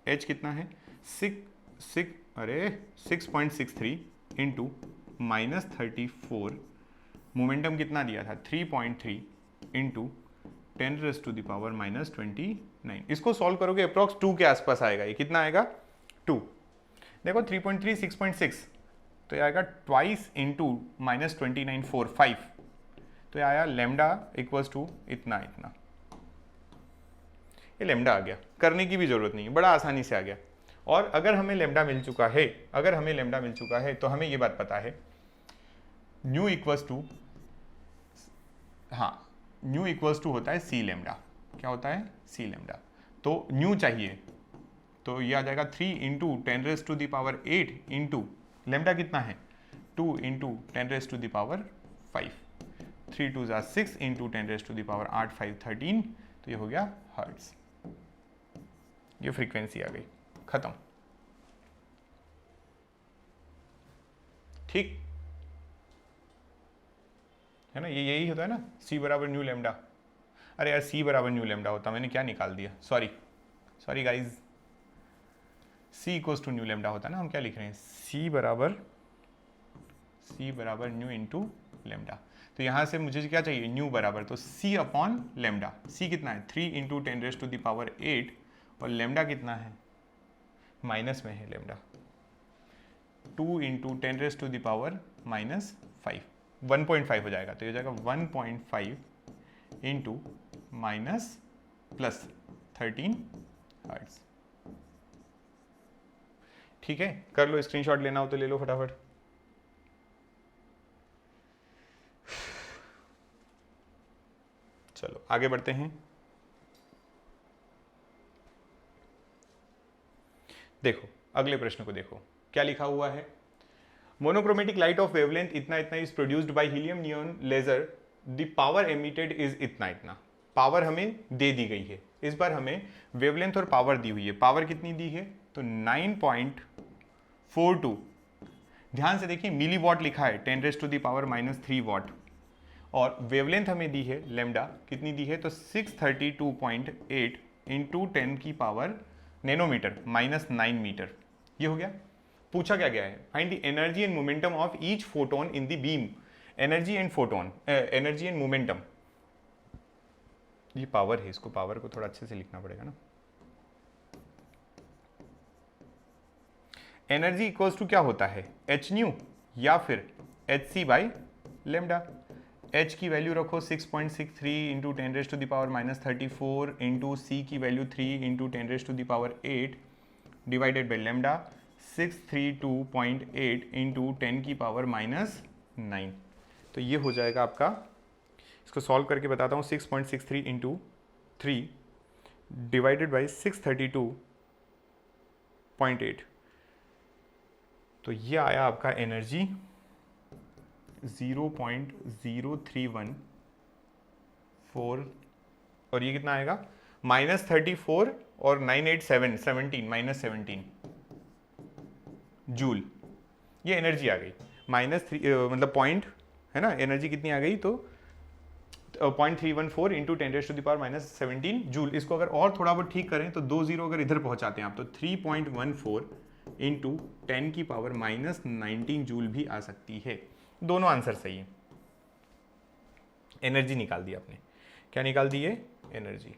S1: h कितना है? 6.63 इंटू -34। मोमेंटम कितना दिया था? 3.3 इंटू 10⁻⁻29। इसको सॉल्व करोगे अप्रॉक्स 2 के आसपास आएगा। ये कितना आएगा? 2। देखो 3.3 6.6 तो ये आएगा ट्वाइस इंटू -2945, तो ये आया लेमडा इक्वल्स टू इतना इतना। ये लेमडा आ गया, करने की भी जरूरत नहीं है, बड़ा आसानी से आ गया। और अगर हमें लेमडा मिल चुका है, तो हमें ये बात पता है न्यू इक्वल्स टू, हाँ न्यू इक्वल्स टू होता है सी लेमडा। क्या होता है? सी लेमडा। तो न्यू चाहिए तो ये आ जाएगा 3 इंटू 10⁻8 इंटू लेमडा कितना है? 2 इंटू 10⁻5। 3 2 ज़ा 6 इंटू 10⁻8 5 13, तो ये हो गया हर्ट्ज। ये फ्रीक्वेंसी आ गई, खत्म। ठीक है ना, ये यही होता है ना, C बराबर न्यू लेमडा। अरे यार C बराबर न्यू लेमडा होता, मैंने क्या निकाल दिया, sorry guys. C equals to nu lambda होता है ना, हम क्या लिख रहे हैं? C बराबर न्यू इंटू लेमडा। तो यहाँ से मुझे क्या चाहिए? न्यू बराबर, तो C अपॉन लेमडा। C कितना है? 3 इंटू 10⁻8, और लेमडा कितना है? माइनस में है लेमडा, 2 इंटू 10⁻−5 1.5 हो जाएगा, तो ये हो जाएगा 1.5 इंटू -+13 हर्ट्ज। ठीक है, कर लो, स्क्रीनशॉट लेना हो तो ले लो फटाफट। चलो आगे बढ़ते हैं। देखो अगले प्रश्न को देखो, क्या लिखा हुआ है? मोनोक्रोमेटिक लाइट ऑफ वेवलेंथ इतना इतना is produced by helium neon laser, the power emitted is इतना इतना। पावर हमें दे दी गई है, इस बार हमें वेवलेंथ और पावर दी हुई है। पावर कितनी दी है? तो 9.42। ध्यान से देखिए, मिली वॉट लिखा है, 10⁻³ वॉट, और वेवलेंथ हमें दी है लेमडा, कितनी दी है? तो 632.8 इंटू 10⁻⁹ नैनोमीटर -9 मीटर। ये हो गया। पूछा क्या गया है? Find the energy and momentum of each photon in the beam energy and photon, energy and momentum, ये पावर है, इसको पावर को थोड़ा अच्छे से लिखना पड़ेगा ना। एनर्जी इक्वल्स टू क्या होता है, एच न्यू या फिर H C by lambda. H की वैल्यू रखो 6.63 इंटू 10⁻⁻34 इंटू सी की value 3 into 10⁻8 divided by lambda 632.8 into 10⁻⁻9। तो ये हो जाएगा आपका, इसको सॉल्व करके बताता हूँ, 6.63 इंटू 3 डिवाइडेड बाई 632.8, तो ये आया आपका एनर्जी 0.0314, और ये कितना आएगा -34 और 987 17 -17 जूल। ये एनर्जी आ गई -3 मतलब पॉइंट है ना, एनर्जी कितनी आ गई, तो 0.314 इंटू 10⁻⁻17 जूल। इसको अगर और थोड़ा बहुत ठीक करें तो 2 जीरो अगर इधर पहुंचाते हैं आप तो 3.14 इंटू 10⁻⁻19 जूल भी आ सकती है। दोनों आंसर सही है। एनर्जी निकाल दी आपने, क्या निकाल दी है, एनर्जी।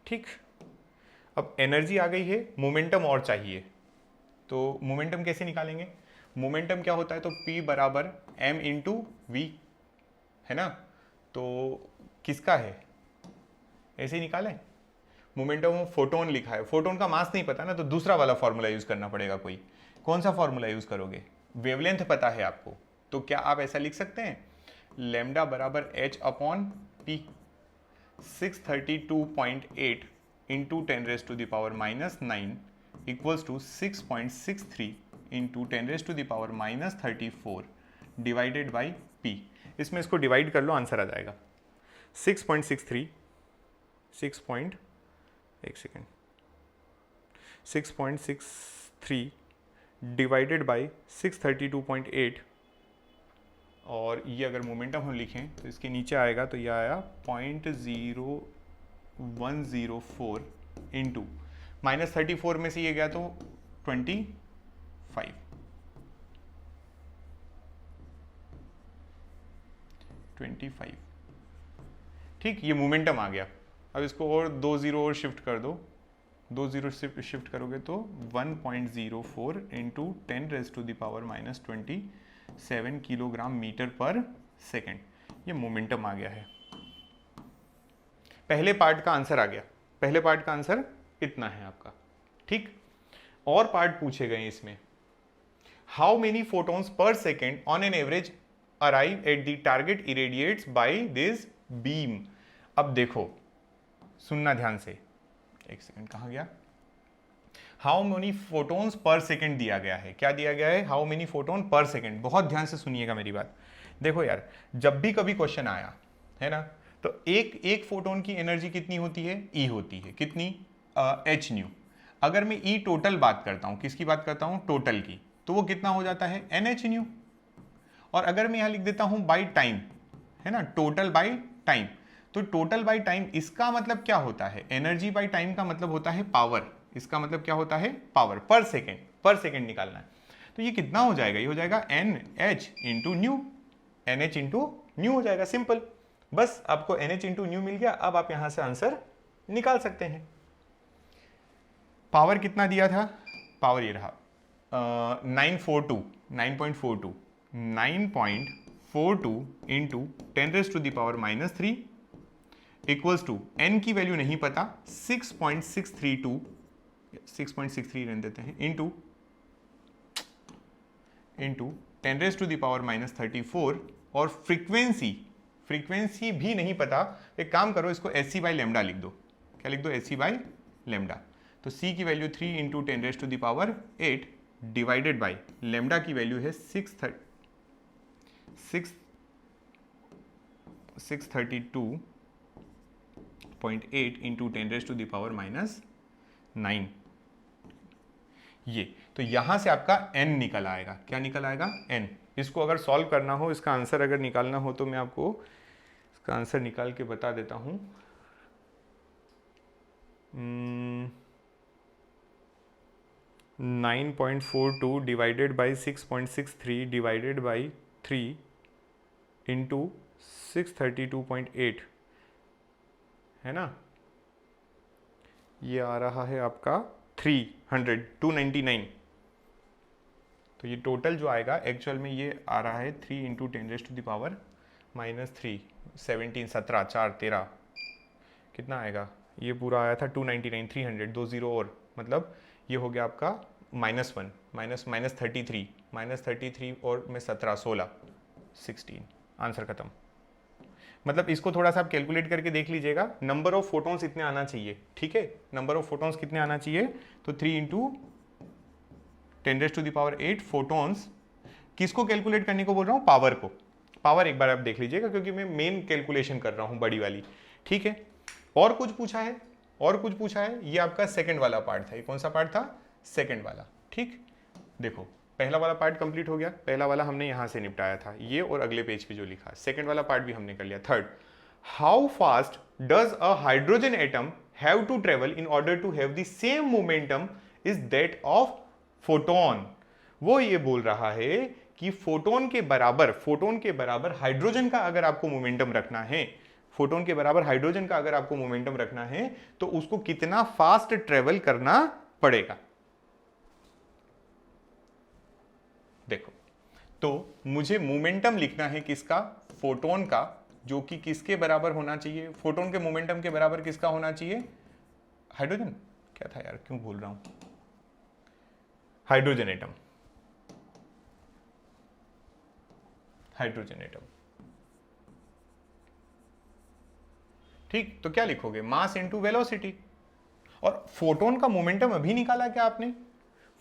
S1: ठीक, अब एनर्जी आ गई है, मोमेंटम और चाहिए, तो मोमेंटम कैसे निकालेंगे। मोमेंटम क्या होता है, तो P बराबर m इंटू वी है ना, तो किसका है, ऐसे ही निकालें। मोमेंटम फोटोन लिखा है, फोटोन का मास नहीं पता ना, तो दूसरा वाला फॉर्मूला यूज करना पड़ेगा कोई। कौन सा फॉर्मूला यूज करोगे, वेवलेंथ पता है आपको, तो क्या आप ऐसा लिख सकते हैं, लेमडा बराबर h upon P 632.8 into 10⁻⁻9 equals to 6.63 into 10⁻⁻34 divided by P. इसमें इसको डिवाइड कर लो, आंसर आ जाएगा 6.63 6.63 डिवाइडेड बाई 632.8, और ये अगर मोमेंटम हम लिखें तो इसके नीचे आएगा, तो ये आया 0.0104 इंटू -34 में से ये गया तो 25। ठीक, ये मोमेंटम आ गया। अब इसको और 2 जीरो और शिफ्ट कर दो, 2 जीरो शिफ्ट करोगे तो 1.04 into 10⁻⁻27 kilogram metre per second, ये मोमेंटम आ गया है। पहले पार्ट का आंसर आ गया, पहले पार्ट का आंसर इतना है आपका। ठीक, और पार्ट पूछे गए इसमें, how many photons per second on an average arrive at the target irradiates by this beam. अब देखो, सुनना ध्यान से, एक सेकंड, कहां गया, how many photons per second दिया गया है, क्या दिया गया है, how many photon per second. बहुत ध्यान से सुनिएगा मेरी बात। देखो यार, जब भी कभी क्वेश्चन आया है ना, तो एक फोटोन की एनर्जी कितनी होती है, ई होती है, कितनी, एच न्यू। अगर मैं ई टोटल बात करता हूं, किसकी बात करता हूं, टोटल की, तो वो कितना हो जाता है, एन एच न्यू। और अगर मैं यहां लिख देता हूं बाई टाइम, है ना, टोटल बाई टाइम, तो टोटल बाई टाइम इसका मतलब क्या होता है, एनर्जी बाई टाइम का मतलब होता है पावर, इसका मतलब क्या होता है, पावर पर सेकेंड निकालना है। तो ये कितना हो जाएगा, ये हो जाएगा N H into nu, N H into nu हो जाएगा, सिंपल। बस आपको एन एच इंटू न्यू मिल गया। अब आप यहां से आंसर निकाल सकते हैं। पावर कितना दिया था, पावर ये रहा 9.42 इंटू 10⁻³ इक्वल्स टू, एन की वैल्यू नहीं पता, 6.63 रहने देते हैं, इंटू 10⁻⁻34, और फ्रीक्वेंसी भी नहीं पता। एक काम करो, इसको एच सी बाई लेमडा लिख दो। क्या लिख दो, एच सी बाई लेमडा। तो सी की value 3 into 10⁻8 divided by lambda की वैल्यू है 632.8 इंटू 10⁻⁹ ये। तो यहां से आपका n निकल आएगा, क्या निकल आएगा, n। इसको अगर सॉल्व करना हो, इसका आंसर अगर निकालना हो, तो मैं आपको इसका आंसर निकाल के बता देता हूं। 9.42 divided by 6.63 divided by 3 into 632.8 है ना, ये आ रहा है आपका 299। तो ये टोटल जो आएगा एक्चुअल में ये आ रहा है 3 इंटू 10⁻³ -3 17 4 13 कितना आएगा, ये पूरा आया था 299 300 दो जीरो और, मतलब ये हो गया आपका -1 -33 और में 17 16 16, आंसर खत्म। मतलब इसको थोड़ा सा आप कैलकुलेट करके देख लीजिएगा, नंबर ऑफ फोटॉन्स इतने आना चाहिए, ठीक है, नंबर ऑफ फोटॉन्स कितने आना चाहिए, तो 3 इंटू 10⁸ फोटॉन्स। किसको कैलकुलेट करने को बोल रहा हूँ, पावर को, पावर एक बार आप देख लीजिएगा क्योंकि मैं मेन कैलकुलेशन कर रहा हूँ बड़ी वाली, ठीक है। और कुछ पूछा है, और कुछ पूछा है, ये आपका सेकंड वाला पार्ट था, ये कौन सा पार्ट था, सेकंड वाला, ठीक। देखो पहला वाला पार्ट कंप्लीट हो गया, पहला वाला हमने यहां से निपटाया था ये और अगले पेज पे जो लिखा, सेकंड वाला पार्ट भी हमने कर लिया। Third, how fast does a hydrogen atom have to travel in order to have the same momentum is that of photon. वो ये बोल रहा है कि फोटोन के बराबर हाइड्रोजन का अगर आपको मोमेंटम रखना है, फोटोन के बराबर हाइड्रोजन का अगर आपको मोमेंटम रखना है तो उसको कितना फास्ट ट्रेवल करना पड़ेगा। देखो, तो मुझे मोमेंटम लिखना है किसका, फोटोन का, जो कि किसके बराबर होना चाहिए, फोटोन के मोमेंटम के बराबर किसका होना चाहिए, हाइड्रोजन, क्या था यार, क्यों भूल रहा हूं, हाइड्रोजन एटम, हाइड्रोजन एटम, ठीक। तो क्या लिखोगे, मास इनटू वेलोसिटी। और फोटोन का मोमेंटम अभी निकाला क्या आपने,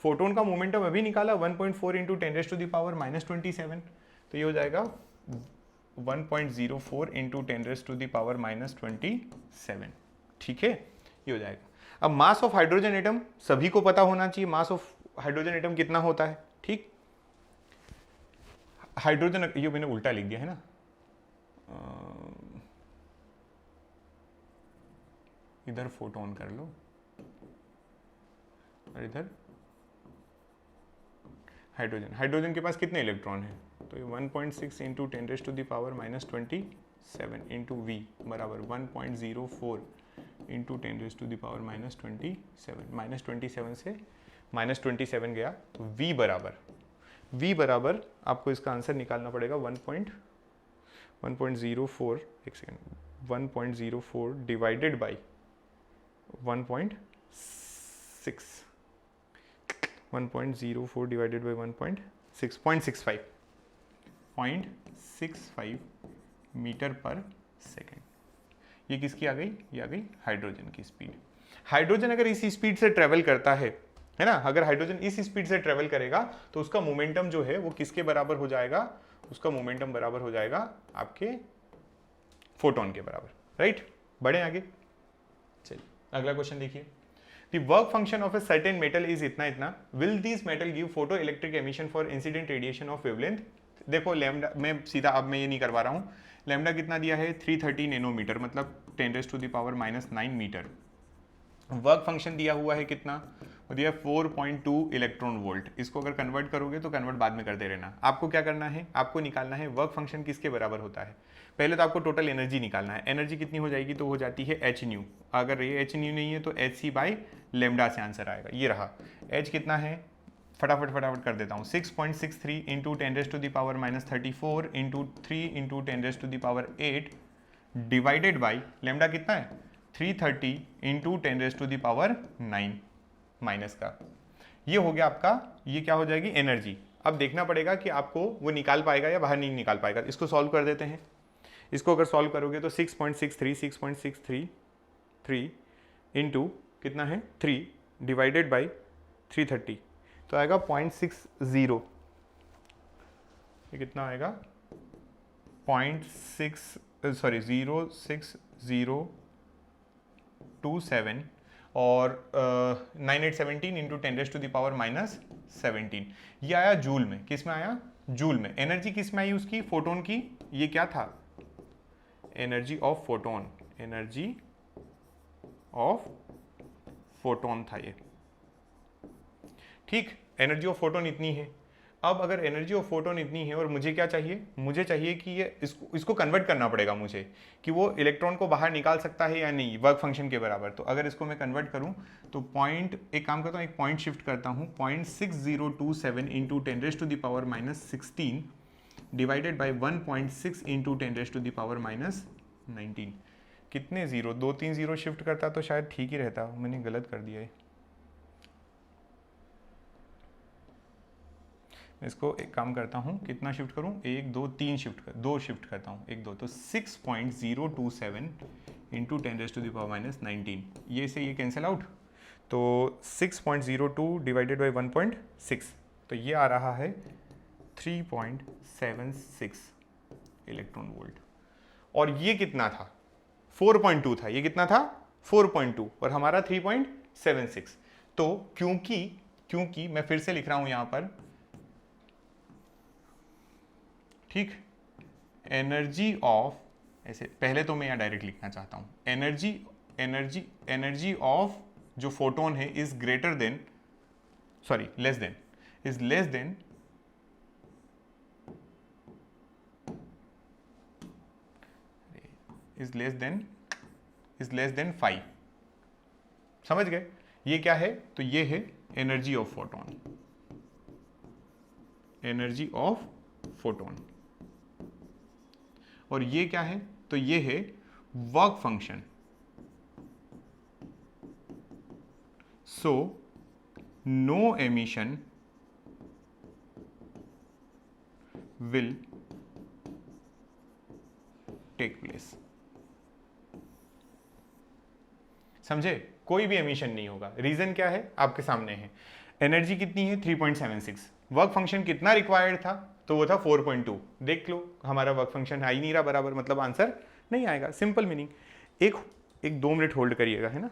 S1: फोटोन का मोमेंटम अभी निकाला 1.4 इंटू 10⁻⁻27, तो ये हो जाएगा 1.04 इंटू 10⁻⁻27, ठीक है, ये हो जाएगा। अब मास ऑफ हाइड्रोजन एटम सभी को पता होना चाहिए, मास ऑफ हाइड्रोजन एटम कितना होता है, ठीक। हाइड्रोजन, ये मैंने उल्टा लिख दिया है ना, इधर फोटोन कर लो और इधर हाइड्रोजन। हाइड्रोजन के पास कितने इलेक्ट्रॉन हैं, तो ये 1.6 इंटू 10⁻⁻27 इंटू वी बराबर 1.04 इंटू 10⁻⁻27, -27 से -27 गया, तो v बराबर आपको इसका आंसर निकालना पड़ेगा 1.04, एक second, 1.04 divided by 1.6, 1.04 divided by 0.65 metre per second. ये किसकी आ गई, ये आ गई हाइड्रोजन की स्पीड। हाइड्रोजन अगर इसी स्पीड से ट्रेवल करता है ना, अगर हाइड्रोजन इस स्पीड से ट्रेवल करेगा तो उसका मोमेंटम जो है वो किसके बराबर हो जाएगा, उसका मोमेंटम बराबर हो जाएगा आपके फोटोन के बराबर, राइट। बढ़े आगे, चलिए अगला क्वेश्चन देखिए। The work function of a certain metal is इतना, will this metal give photoelectric emission for incident radiation of wavelength। देखो लैम्डा, मैं सीधा अब मैं ये नहीं करवा रहा हूँ, लैम्डा कितना दिया है 330 नैनोमीटर, मतलब 10⁻⁻9 मीटर। वर्क फंक्शन दिया हुआ है कितना, वो दिया 4.2 इलेक्ट्रॉन वोल्ट। इसको अगर कन्वर्ट करोगे तो कन्वर्ट बाद में करते रहना। आपको क्या करना है, आपको निकालना है वर्क फंक्शन किसके बराबर होता है। पहले तो आपको टोटल एनर्जी निकालना है, एनर्जी कितनी हो जाएगी, तो हो जाती है एच न्यू। अगर ये एच न्यू नहीं है तो एच सी बाई लेमडा से आंसर आएगा। ये रहा एच कितना है, फटाफट कर देता हूँ, 6.63 into 10⁻⁻34 into 3 into 10⁻8 divided by lambda कितना है 330 इंटू 10⁻9 माइनस का, ये हो गया आपका, ये क्या हो जाएगी एनर्जी। अब देखना पड़ेगा कि आपको वो निकाल पाएगा या बाहर नहीं निकाल पाएगा। इसको सॉल्व कर देते हैं। इसको अगर सॉल्व करोगे तो 6.63 इंटू कितना है 3 डिवाइडेड बाई 330 तो आएगा 0.60। ये कितना आएगा 0.6027 और 9817 इंटू 10⁻⁻17 ये आया जूल में। किस में आया, जूल में। एनर्जी किस में आई उसकी, फोटोन की। ये क्या था, energy of photon, energy of photon था ये, ठीक, एनर्जी ऑफ फोटोन इतनी है। अब अगर एनर्जी ऑफ फोटोन इतनी है और मुझे क्या चाहिए, मुझे चाहिए कि ये इसको कन्वर्ट करना पड़ेगा मुझे, कि वो इलेक्ट्रॉन को बाहर निकाल सकता है या नहीं वर्क फंक्शन के बराबर। तो अगर इसको मैं कन्वर्ट करूं तो एक काम करता हूं, एक पॉइंट शिफ्ट करता हूं, 0.6027 इंटू 10⁻16 डिवाइडेड बाई 1.6 इंटू 10⁻19। कितने जीरो, 2-3 जीरो शिफ्ट करता तो शायद ठीक ही रहता, मैंने गलत कर दिया है। इसको एक काम करता हूँ, कितना शिफ्ट करूँ, 1 2 3 दो शिफ्ट करता हूँ, 1 2, तो 6.027 इंटू 10⁻19, ये से ये कैंसिल आउट, तो 6.02 डिवाइडेड बाई 1.6, तो ये आ रहा है 3.76 इलेक्ट्रॉन वोल्ट। और ये कितना था, 4.2 था, ये कितना था 4.2 और हमारा 3.76। तो क्योंकि मैं फिर से लिख रहा हूं यहां पर, ठीक, एनर्जी ऑफ, ऐसे पहले तो मैं यहाँ डायरेक्ट लिखना चाहता हूँ, एनर्जी ऑफ जो फोटोन है is greater than, sorry less than, is less than 5। समझ गए, ये क्या है, तो ये है energy of photon, energy of photon. और ये क्या है, तो ये है work function. So no emission will take place. समझे, कोई भी एमिशन नहीं होगा। रीजन क्या है, आपके सामने है, एनर्जी कितनी है 3.76, वर्क फंक्शन कितना रिक्वायर्ड था, तो वो था 4.2। देख लो हमारा वर्क फंक्शन आ ही नहीं रहा बराबर, मतलब आंसर नहीं आएगा, सिंपल मीनिंग। एक 2 मिनट होल्ड करिएगा, है ना।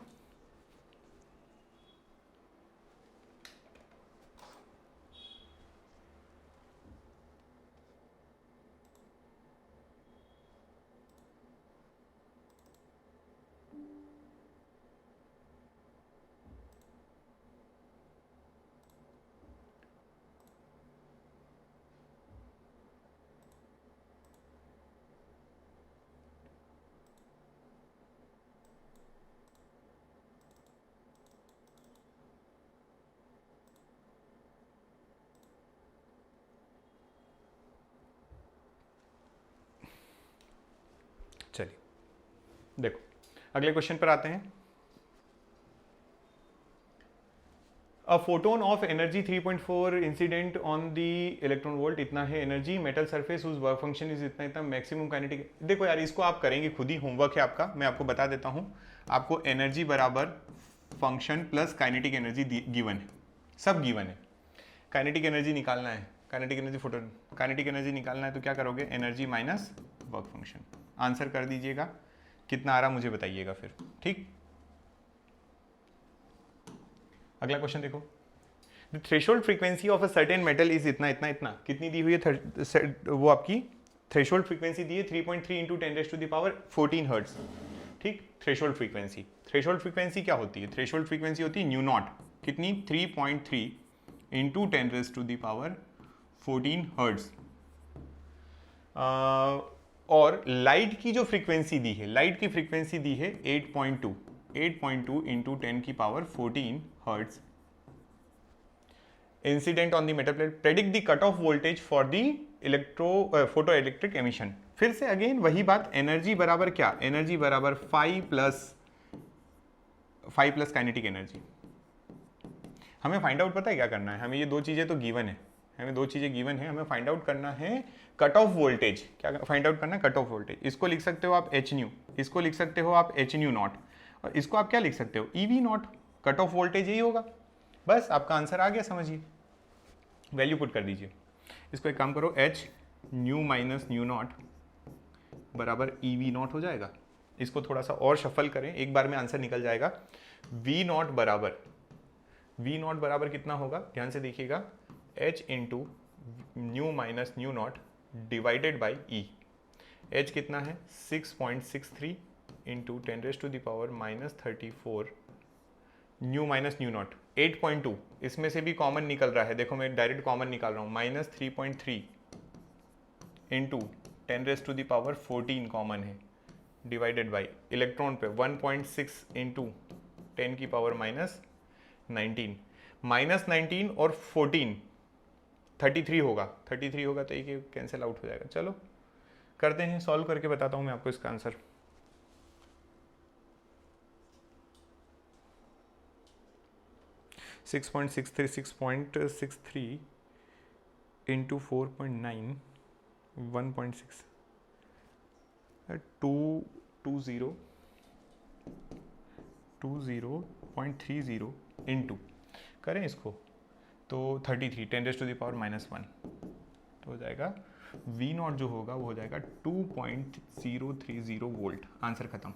S1: चलिए देखो, अगले क्वेश्चन पर आते हैं। A photon of energy 3.4 incident on the electron volt, इतना है एनर्जी, मेटल सरफेस उस वर्क फंक्शन इज इतना मैक्सिमम काइनेटिक। देखो यार, इसको आप करेंगे खुद ही, होमवर्क है आपका, मैं आपको बता देता हूं। आपको एनर्जी बराबर function plus kinetic energy given है, सब गिवन है। काइनेटिक एनर्जी निकालना है, kinetic energy photon, kinetic energy निकालना है, तो क्या करोगे, energy minus work function. Answer कर दीजिएगा, कितना आ रहा मुझे बताइएगा फिर, ठीक। अगला क्वेश्चन देखो, the threshold frequency of a certain metal is इतना इतना इतना, कितनी दी हुई है, वो आपकी थ्रेशोल्ड फ्रीक्वेंसी दी है 3.3 इंटू 10⁻14 हर्ट्ज, ठीक। थ्रेशोल्ड फ्रीक्वेंसी, थ्रेशोल्ड फ्रीक्वेंसी क्या होती है, थ्रेशोल्ड फ्रीक्वेंसी होती है न्यू नॉट, कितनी 3.3 इंटू 10⁻14 हर्ट्ज। और लाइट की जो फ्रीक्वेंसी दी है, लाइट की फ्रीक्वेंसी दी है 8.2 into 10⁻14 hertz. Incident on the metal plate, predict the cut off voltage for the photo electric emission. फिर से अगेन वही बात, एनर्जी बराबर क्या, एनर्जी बराबर 5 प्लस काइनेटिक एनर्जी। हमें फाइंड आउट पता है क्या करना है, हमें ये दो चीजें तो गिवन है, हमें दो चीजें गिवन है, हमें फाइंड आउट करना है कट ऑफ वोल्टेज। क्या फाइंड आउट करना है, कट ऑफ वोल्टेज। इसको लिख सकते हो आप एच न्यू, इसको लिख सकते हो आप एच न्यू नॉट, और इसको आप क्या लिख सकते हो, EV not. Cut off voltage यही होगा, बस आपका आंसर आ गया, समझिए, वैल्यू पुट कर दीजिए। इसको एक काम करो, H new minus new not बराबर ईवी नॉट हो जाएगा। इसको थोड़ा सा और शफल करें, एक बार में आंसर निकल जाएगा। वी नॉट बराबर कितना होगा, ध्यान से देखिएगा, H into new minus new not divided by E. H कितना है 6.63 into 10⁻⁻34 new minus new not 8.2, इसमें से भी कॉमन निकल रहा है, देखो मैं डायरेक्ट कॉमन निकाल रहा हूँ, -3.3 इंटू 10⁻14 कॉमन है, डिवाइडेड बाई इलेक्ट्रॉन पे 1.6 इंटू 10⁻−19, -19 और 14 33 होगा, 33 होगा तो एक कैंसिल आउट हो जाएगा। चलो करते हैं, सॉल्व करके बताता हूँ मैं आपको इसका आंसर। सिक्स इंटू 4.9 1.6 20.30 इंटू करें इसको तो 33 10⁻⁻1 तो हो जाएगा V नॉट जो होगा वो हो जाएगा 2.030 वोल्ट। आंसर खत्म।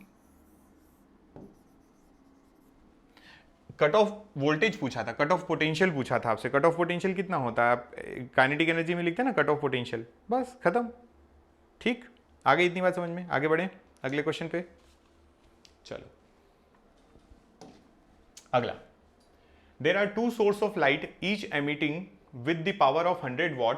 S1: कट ऑफ वोल्टेज पूछा था, कट ऑफ पोटेंशियल पूछा था आपसे। कट ऑफ पोटेंशियल कितना होता है, आप काइनेटिक एनर्जी में लिखते हैं ना कट ऑफ पोटेंशियल, बस खत्म। ठीक, आ गई इतनी बात समझ में? आगे बढ़े अगले क्वेश्चन पे। चलो अगला, there are two source of light each emitting with the power of 100 watt,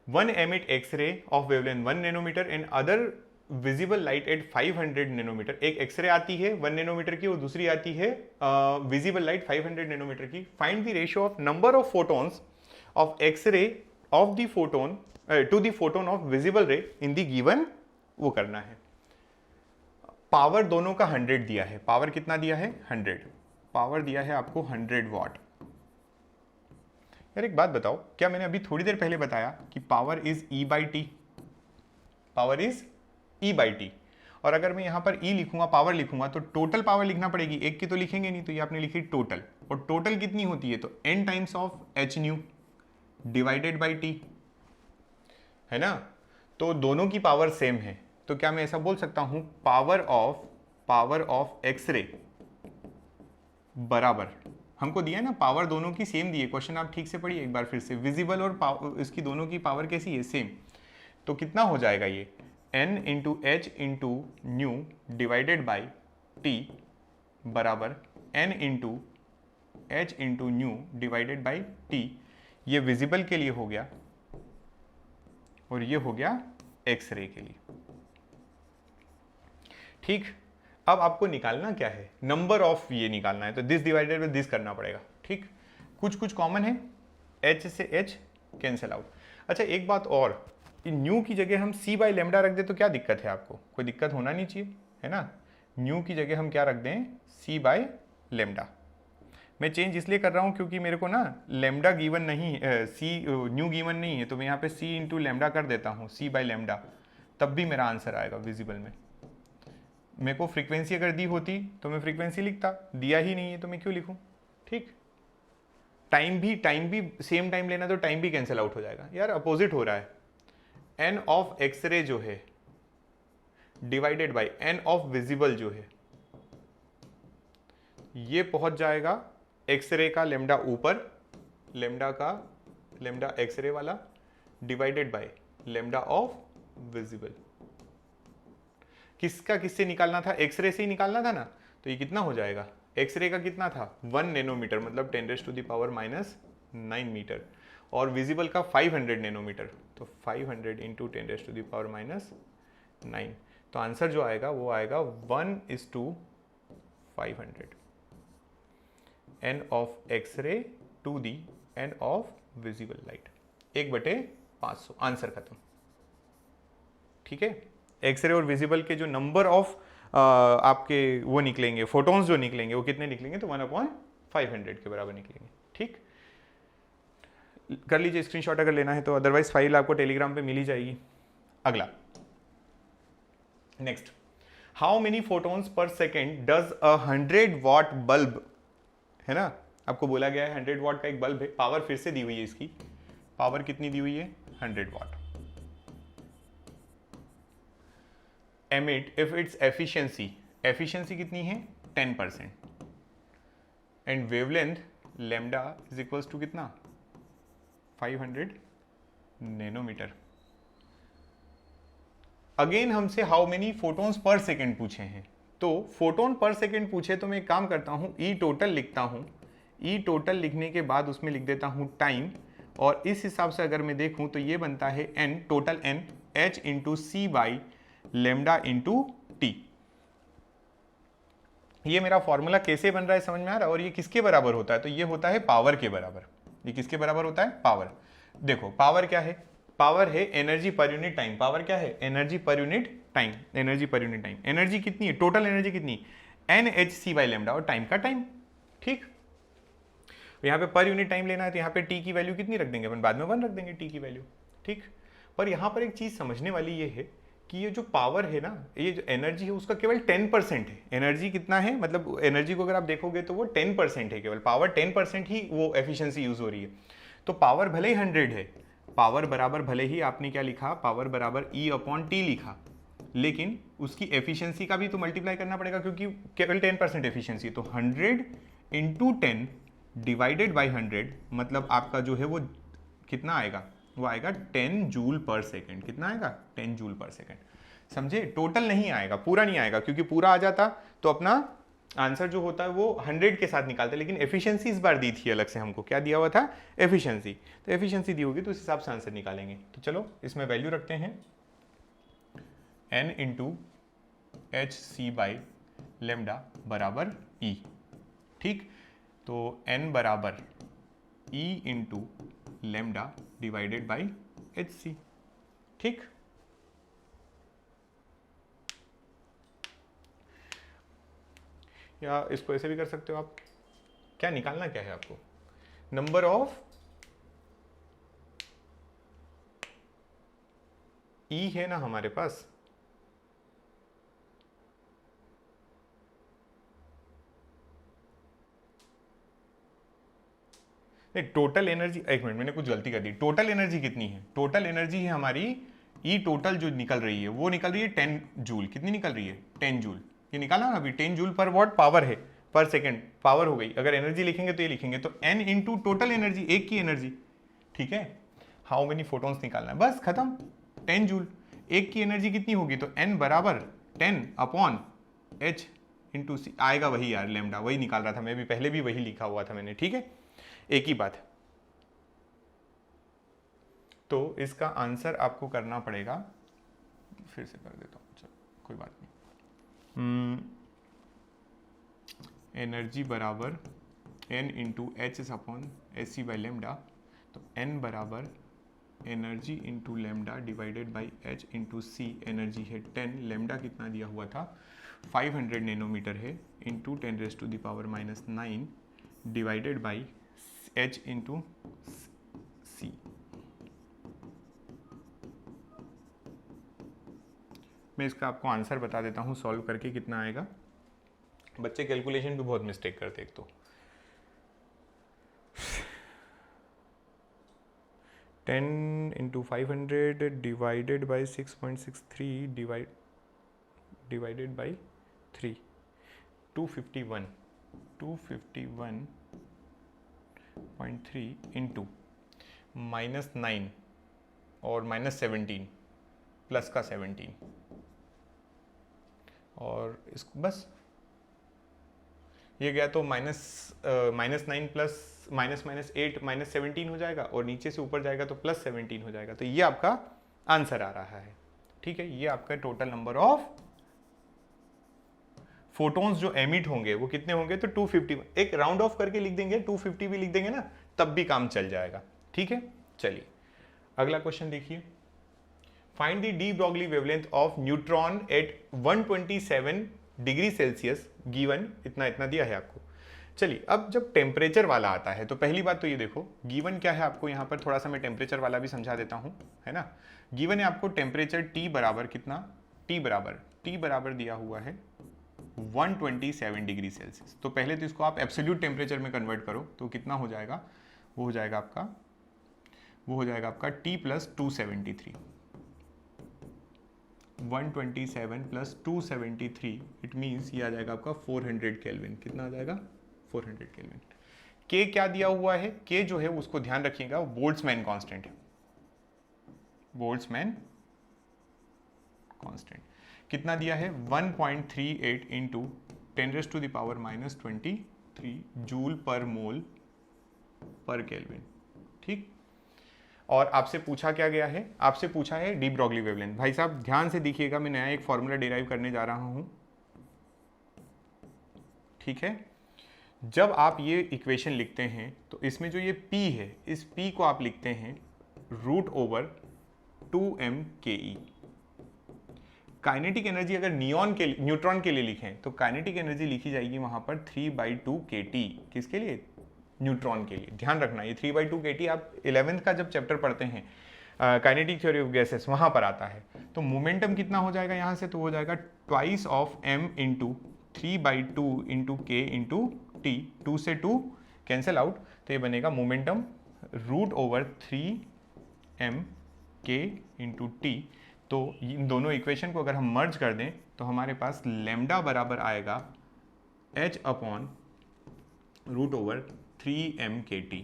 S1: one emit x-ray of wavelength 1 nanometre and other visible light at 500 nanometre. एक एक्सरे आती है 1 नैनोमीटर की और दूसरी आती है विजिबल लाइट 500 नैनोमीटर की। Find the ratio of number of photons of x-ray of the photon to the photon of visible ray in the given, वो करना है। पावर दोनों का 100 दिया है, पावर कितना दिया है 100, पावर दिया है आपको 100 वॉट। यार एक बात बताओ, क्या मैंने अभी थोड़ी देर पहले बताया कि power is E by T, power is E by T, और अगर मैं यहां पर E लिखूंगा, पावर लिखूंगा तो टोटल पावर लिखना पड़ेगी, एक की तो लिखेंगे नहीं, तो ये आपने लिखी टोटल, और टोटल कितनी होती है तो n times of h nu divided by T, है ना। तो दोनों की पावर सेम है, तो क्या मैं ऐसा बोल सकता हूं पावर ऑफ एक्सरे बराबर, हमको दिया है ना पावर दोनों की सेम दी है, क्वेश्चन आप ठीक से पढ़िए एक बार फिर से, विजिबल और इसकी दोनों की पावर कैसी है सेम, तो कितना हो जाएगा ये n into H into nu divided by T बराबर n into H into nu divided by T. ये विजिबल के लिए हो गया और ये हो गया एक्सरे के लिए। ठीक, अब आपको निकालना क्या है, नंबर ऑफ ये निकालना है, तो दिस डिवाइडेड बाय दिस करना पड़ेगा। ठीक, कुछ कुछ कॉमन है, h से h कैंसिल आउट। अच्छा एक बात और, न्यू की जगह हम c बाई लेमडा रख दे तो क्या दिक्कत है आपको, कोई दिक्कत होना नहीं चाहिए, है ना। न्यू की जगह हम क्या रख दें, c बाई लेमडा। मैं चेंज इसलिए कर रहा हूँ क्योंकि मेरे को ना लेमडा गिवन नहीं है, न्यू गिवन नहीं है, तो मैं यहाँ पे c इंटू लेमडा कर देता हूँ, c बाई लेमडा, तब भी मेरा आंसर आएगा विजिबल में। मेरे को फ्रीक्वेंसी अगर दी होती तो मैं फ्रीक्वेंसी लिखता, दिया ही नहीं है तो मैं क्यों लिखूं। ठीक, टाइम भी सेम टाइम लेना तो टाइम भी कैंसिल आउट हो जाएगा। यार अपोजिट हो रहा है, एन ऑफ एक्सरे जो है divided by N of visible जो है, ये पहुंच जाएगा एक्सरे का लेमडा ऊपर, लेमडा एक्सरे वाला divided by lambda of visible. किसका किससे निकालना था, एक्सरे से ही निकालना था ना, तो ये कितना हो जाएगा, एक्सरे का कितना था 1 नैनोमीटर मतलब 10⁻⁻9 मीटर, और विजिबल का 500 नैनोमीटर, तो 500 इंटू 10⁻⁹, तो आंसर जो आएगा वो आएगा 1:500 N of x-ray to the N of visible light, 1/500। Answer खत्म। ठीक है, एक्सरे और विजिबल के जो नंबर ऑफ आपके वो निकलेंगे, फोटॉन्स जो निकलेंगे वो कितने निकलेंगे, तो 1/500 के बराबर निकलेंगे। ठीक, कर लीजिए स्क्रीनशॉट अगर लेना है तो, अदरवाइज फाइल आपको टेलीग्राम पे मिल ही जाएगी। अगला next, how many photons per second does a 100 what bulb, है ना, आपको बोला गया है 100 वॉट का एक बल्ब है, पावर फिर से दी हुई है, इसकी पावर कितनी दी हुई है 100 watt, emit if its efficiency कितनी है 10%, and wavelength lambda is equals to कितना 500 नैनोमीटर। अगेन हमसे how many photons per second पूछे हैं, तो फोटोन पर सेकेंड पूछे तो मैं एक काम करता हूँ, ई टोटल लिखता हूँ, ई टोटल लिखने के बाद उसमें लिख देता हूँ टाइम, और इस हिसाब से अगर मैं देखूँ तो ये बनता है N, total N H into C by lambda into T. ये मेरा फॉर्मूला कैसे बन रहा है समझ में आ रहा है, और ये किसके बराबर होता है, तो ये होता है पावर के बराबर। ये किसके बराबर होता है, पावर। देखो पावर क्या है, पावर है energy per unit time. Power क्या है, energy per unit time, energy per unit time. Energy कितनी है, टोटल एनर्जी कितनी, N H C by lambda, और टाइम का टाइम। ठीक, यहाँ पे पर यूनिट टाइम लेना है तो यहाँ पे टी की वैल्यू कितनी रख देंगे अपन, बाद में 1 रख देंगे टी की वैल्यू। ठीक, पर यहाँ पर एक चीज समझने वाली ये है कि ये जो पावर है ना, ये जो एनर्जी है उसका केवल 10% है। एनर्जी कितना है, मतलब एनर्जी को अगर आप देखोगे तो वो 10% है, केवल पावर 10% ही वो एफिशिएंसी यूज हो रही है। तो पावर भले ही 100 है, पावर बराबर भले ही आपने क्या लिखा, पावर बराबर ई अपॉन टी लिखा, लेकिन उसकी एफिशिएंसी का भी तो मल्टीप्लाई करना पड़ेगा, क्योंकि केवल 10% एफिशिएंसी। तो 100 इंटू 10 डिवाइडेड बाई 100, मतलब आपका जो है वो कितना आएगा, वो आएगा 10 जूल पर सेकेंड। कितना आएगा, 10 जूल पर सेकेंड। समझे, टोटल नहीं आएगा, पूरा नहीं आएगा, क्योंकि पूरा आ जाता तो अपना आंसर जो होता है वो 100 के साथ निकालते, लेकिन एफिशिएंसी इस बार दी थी अलग से हमको। क्या दिया हुआ था, एफिशिएंसी। तो एफिशिएंसी दी होगी तो उस हिसाब से आंसर निकालेंगे। तो चलो इसमें वैल्यू रखते हैं N into H C by lambda बराबर ई। ठीक, तो n बराबर e into lambda divided by H C. ठीक, या इसको ऐसे भी कर सकते हो आप। क्या निकालना क्या है आपको, नंबर ऑफ e है ना हमारे पास, टोटल एनर्जी, एक मिनट मैंने कुछ गलती कर दी। टोटल एनर्जी कितनी है, टोटल एनर्जी है हमारी ई टोटल जो निकल रही है वो निकल रही है 10 जूल। कितनी निकल रही है, 10 जूल। ये निकाला ना अभी, 10 जूल पर वॉट पावर है, पर सेकेंड पावर हो गई। अगर एनर्जी लिखेंगे तो ये लिखेंगे, तो एन इंटू टोटल एनर्जी, एक की एनर्जी। ठीक है, हाउ मेनी फोटोन्स निकालना है, बस खत्म। 10 जूल, एक की एनर्जी कितनी होगी, तो एन बराबर 10 अपॉन एच इंटू सी आएगा, वही यार लेमडा, वही निकाल रहा था मैं भी, पहले भी वही लिखा हुआ था मैंने। ठीक है, एक ही बात। तो इसका आंसर आपको करना पड़ेगा, फिर से कर देता हूँ, चलो कोई बात नहीं। एनर्जी बराबर N into H is upon H C by lambda, तो एन बराबर energy into lambda divided by H into C. Energy है 10, लेमडा कितना दिया हुआ था 500 नैनोमीटर है, into 10 raise to the power -9 divided by H into c. मैं इसका आपको आंसर बता देता हूँ सॉल्व करके कितना आएगा। बच्चे कैलकुलेशन भी बहुत मिस्टेक करते एक तो। 10 into 500 divided by 6.63 divided by 3, 251.3 into -9 और -17 प्लस का 17, और इसको बस ये गया तो -9 प्लस -8 -17 हो जाएगा, और नीचे से ऊपर जाएगा तो +17 हो जाएगा। तो ये आपका आंसर आ रहा है। ठीक है, ये आपका टोटल नंबर ऑफ फोटोन्स जो एमिट होंगे वो कितने होंगे, तो 250। एक राउंड ऑफ करके लिख देंगे, 250 भी लिख देंगे ना, तब भी काम चल जाएगा। ठीक है, चलिए अगला क्वेश्चन देखिए। Find the de Broglie wavelength of neutron at 127 degree Celsius given, इतना इतना दिया है आपको। चलिए अब जब टेम्परेचर वाला आता है तो पहली बात तो ये देखो गिवन क्या है आपको, यहाँ पर थोड़ा सा मैं टेम्परेचर वाला भी समझा देता हूँ, है ना। गिवन है आपको टेम्परेचर टी बराबर कितना, टी बराबर दिया हुआ है 127 डिग्री सेल्सियस। तो पहले तो इसको आप एब्सोल्यूट टेम्परेचर में कन्वर्ट करो तो कितना हो जाएगा, वो हो जाएगा आपका T plus 273, 127 plus 273, it means ये आ जाएगा आपका 400 केल्विन। कितना आ जाएगा, 400 केल्विन। के क्या दिया हुआ है, के जो है उसको ध्यान रखिएगा, बोल्ट्जमैन कांस्टेंट है, बोल्ट्जमैन कांस्टेंट। कितना दिया है 1.38 इंटू 10⁻⁻23 जूल पर मोल पर केल्विन। ठीक, और आपसे पूछा क्या गया है, आपसे पूछा है डी ब्रॉगली वेवलेंथ। भाई साहब ध्यान से देखिएगा, मैं नया एक फॉर्मूला डिराइव करने जा रहा हूं। ठीक है, जब आप ये इक्वेशन लिखते हैं तो इसमें जो ये P है, इस P को आप लिखते हैं √2m/ke। काइनेटिक एनर्जी अगर न्यूट्रॉन के लिए लिखें तो काइनेटिक एनर्जी लिखी जाएगी वहां पर 3/2 kT। किसके लिए? न्यूट्रॉन के लिए। ध्यान रखना ये 3/2 kT आप 11th का जब चैप्टर पढ़ते हैं काइनेटिक थ्योरी ऑफ गैसेस वहां पर आता है। तो मोमेंटम कितना हो जाएगा यहां से, तो हो जाएगा twice of m into 3/2 into के इंटू टी। 2 से 2 कैंसिल आउट, तो ये बनेगा मोमेंटम √3m के इंटू टी। तो इन दोनों इक्वेशन को अगर हम मर्ज कर दें तो हमारे पास लैम्डा बराबर आएगा h/√3m/kT।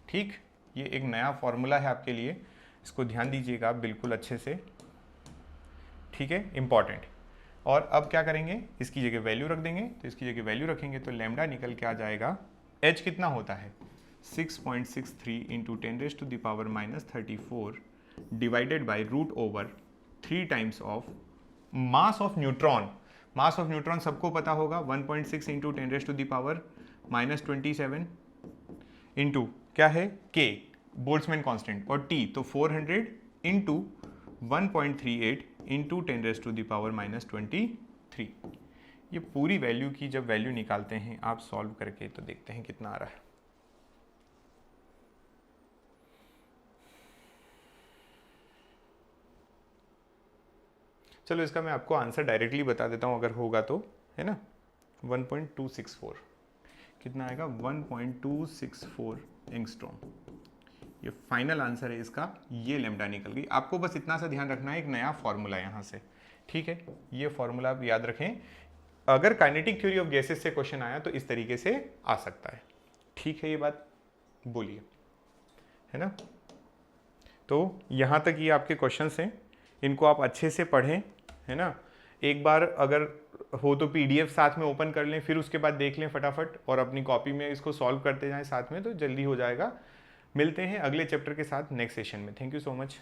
S1: ठीक, ये एक नया फॉर्मूला है आपके लिए, इसको ध्यान दीजिएगा बिल्कुल अच्छे से। ठीक है, इंपॉर्टेंट। और अब क्या करेंगे, इसकी जगह वैल्यू रख देंगे। तो इसकी जगह वैल्यू रखेंगे तो लैम्डा निकल के आ जाएगा, h कितना होता है 6.63 into 10⁻⁻34 divided by √3 times of mass of neutron. Mass of neutron सबको पता होगा 1.6 इंटू 10⁻⁻27 इंटू क्या है k बोल्ट्जमैन कांस्टेंट, और t तो 400 इंटू 1.38 इंटू 10⁻⁻23। ये पूरी वैल्यू की जब वैल्यू निकालते हैं आप सॉल्व करके तो देखते हैं कितना आ रहा है। चलो इसका मैं आपको आंसर डायरेक्टली बता देता हूं अगर होगा तो, है ना। 1.264 कितना आएगा 1.264 एंगस्ट्रॉम। ये फाइनल आंसर है इसका, ये लैम्डा निकल गई। आपको बस इतना सा ध्यान रखना है, एक नया फॉर्मूला यहाँ से। ठीक है, ये फॉर्मूला आप याद रखें, अगर काइनेटिक थ्योरी ऑफ गैसेस से क्वेश्चन आया तो इस तरीके से आ सकता है। ठीक है, ये बात बोलिए, है ना। तो यहाँ तक ये आपके क्वेश्चंस हैं, इनको आप अच्छे से पढ़ें, है ना। एक बार अगर हो तो PDF साथ में ओपन कर लें, फिर उसके बाद देख लें फटाफट और अपनी कॉपी में इसको सॉल्व करते जाएं साथ में, तो जल्दी हो जाएगा। मिलते हैं अगले चैप्टर के साथ नेक्स्ट सेशन में। Thank you so much.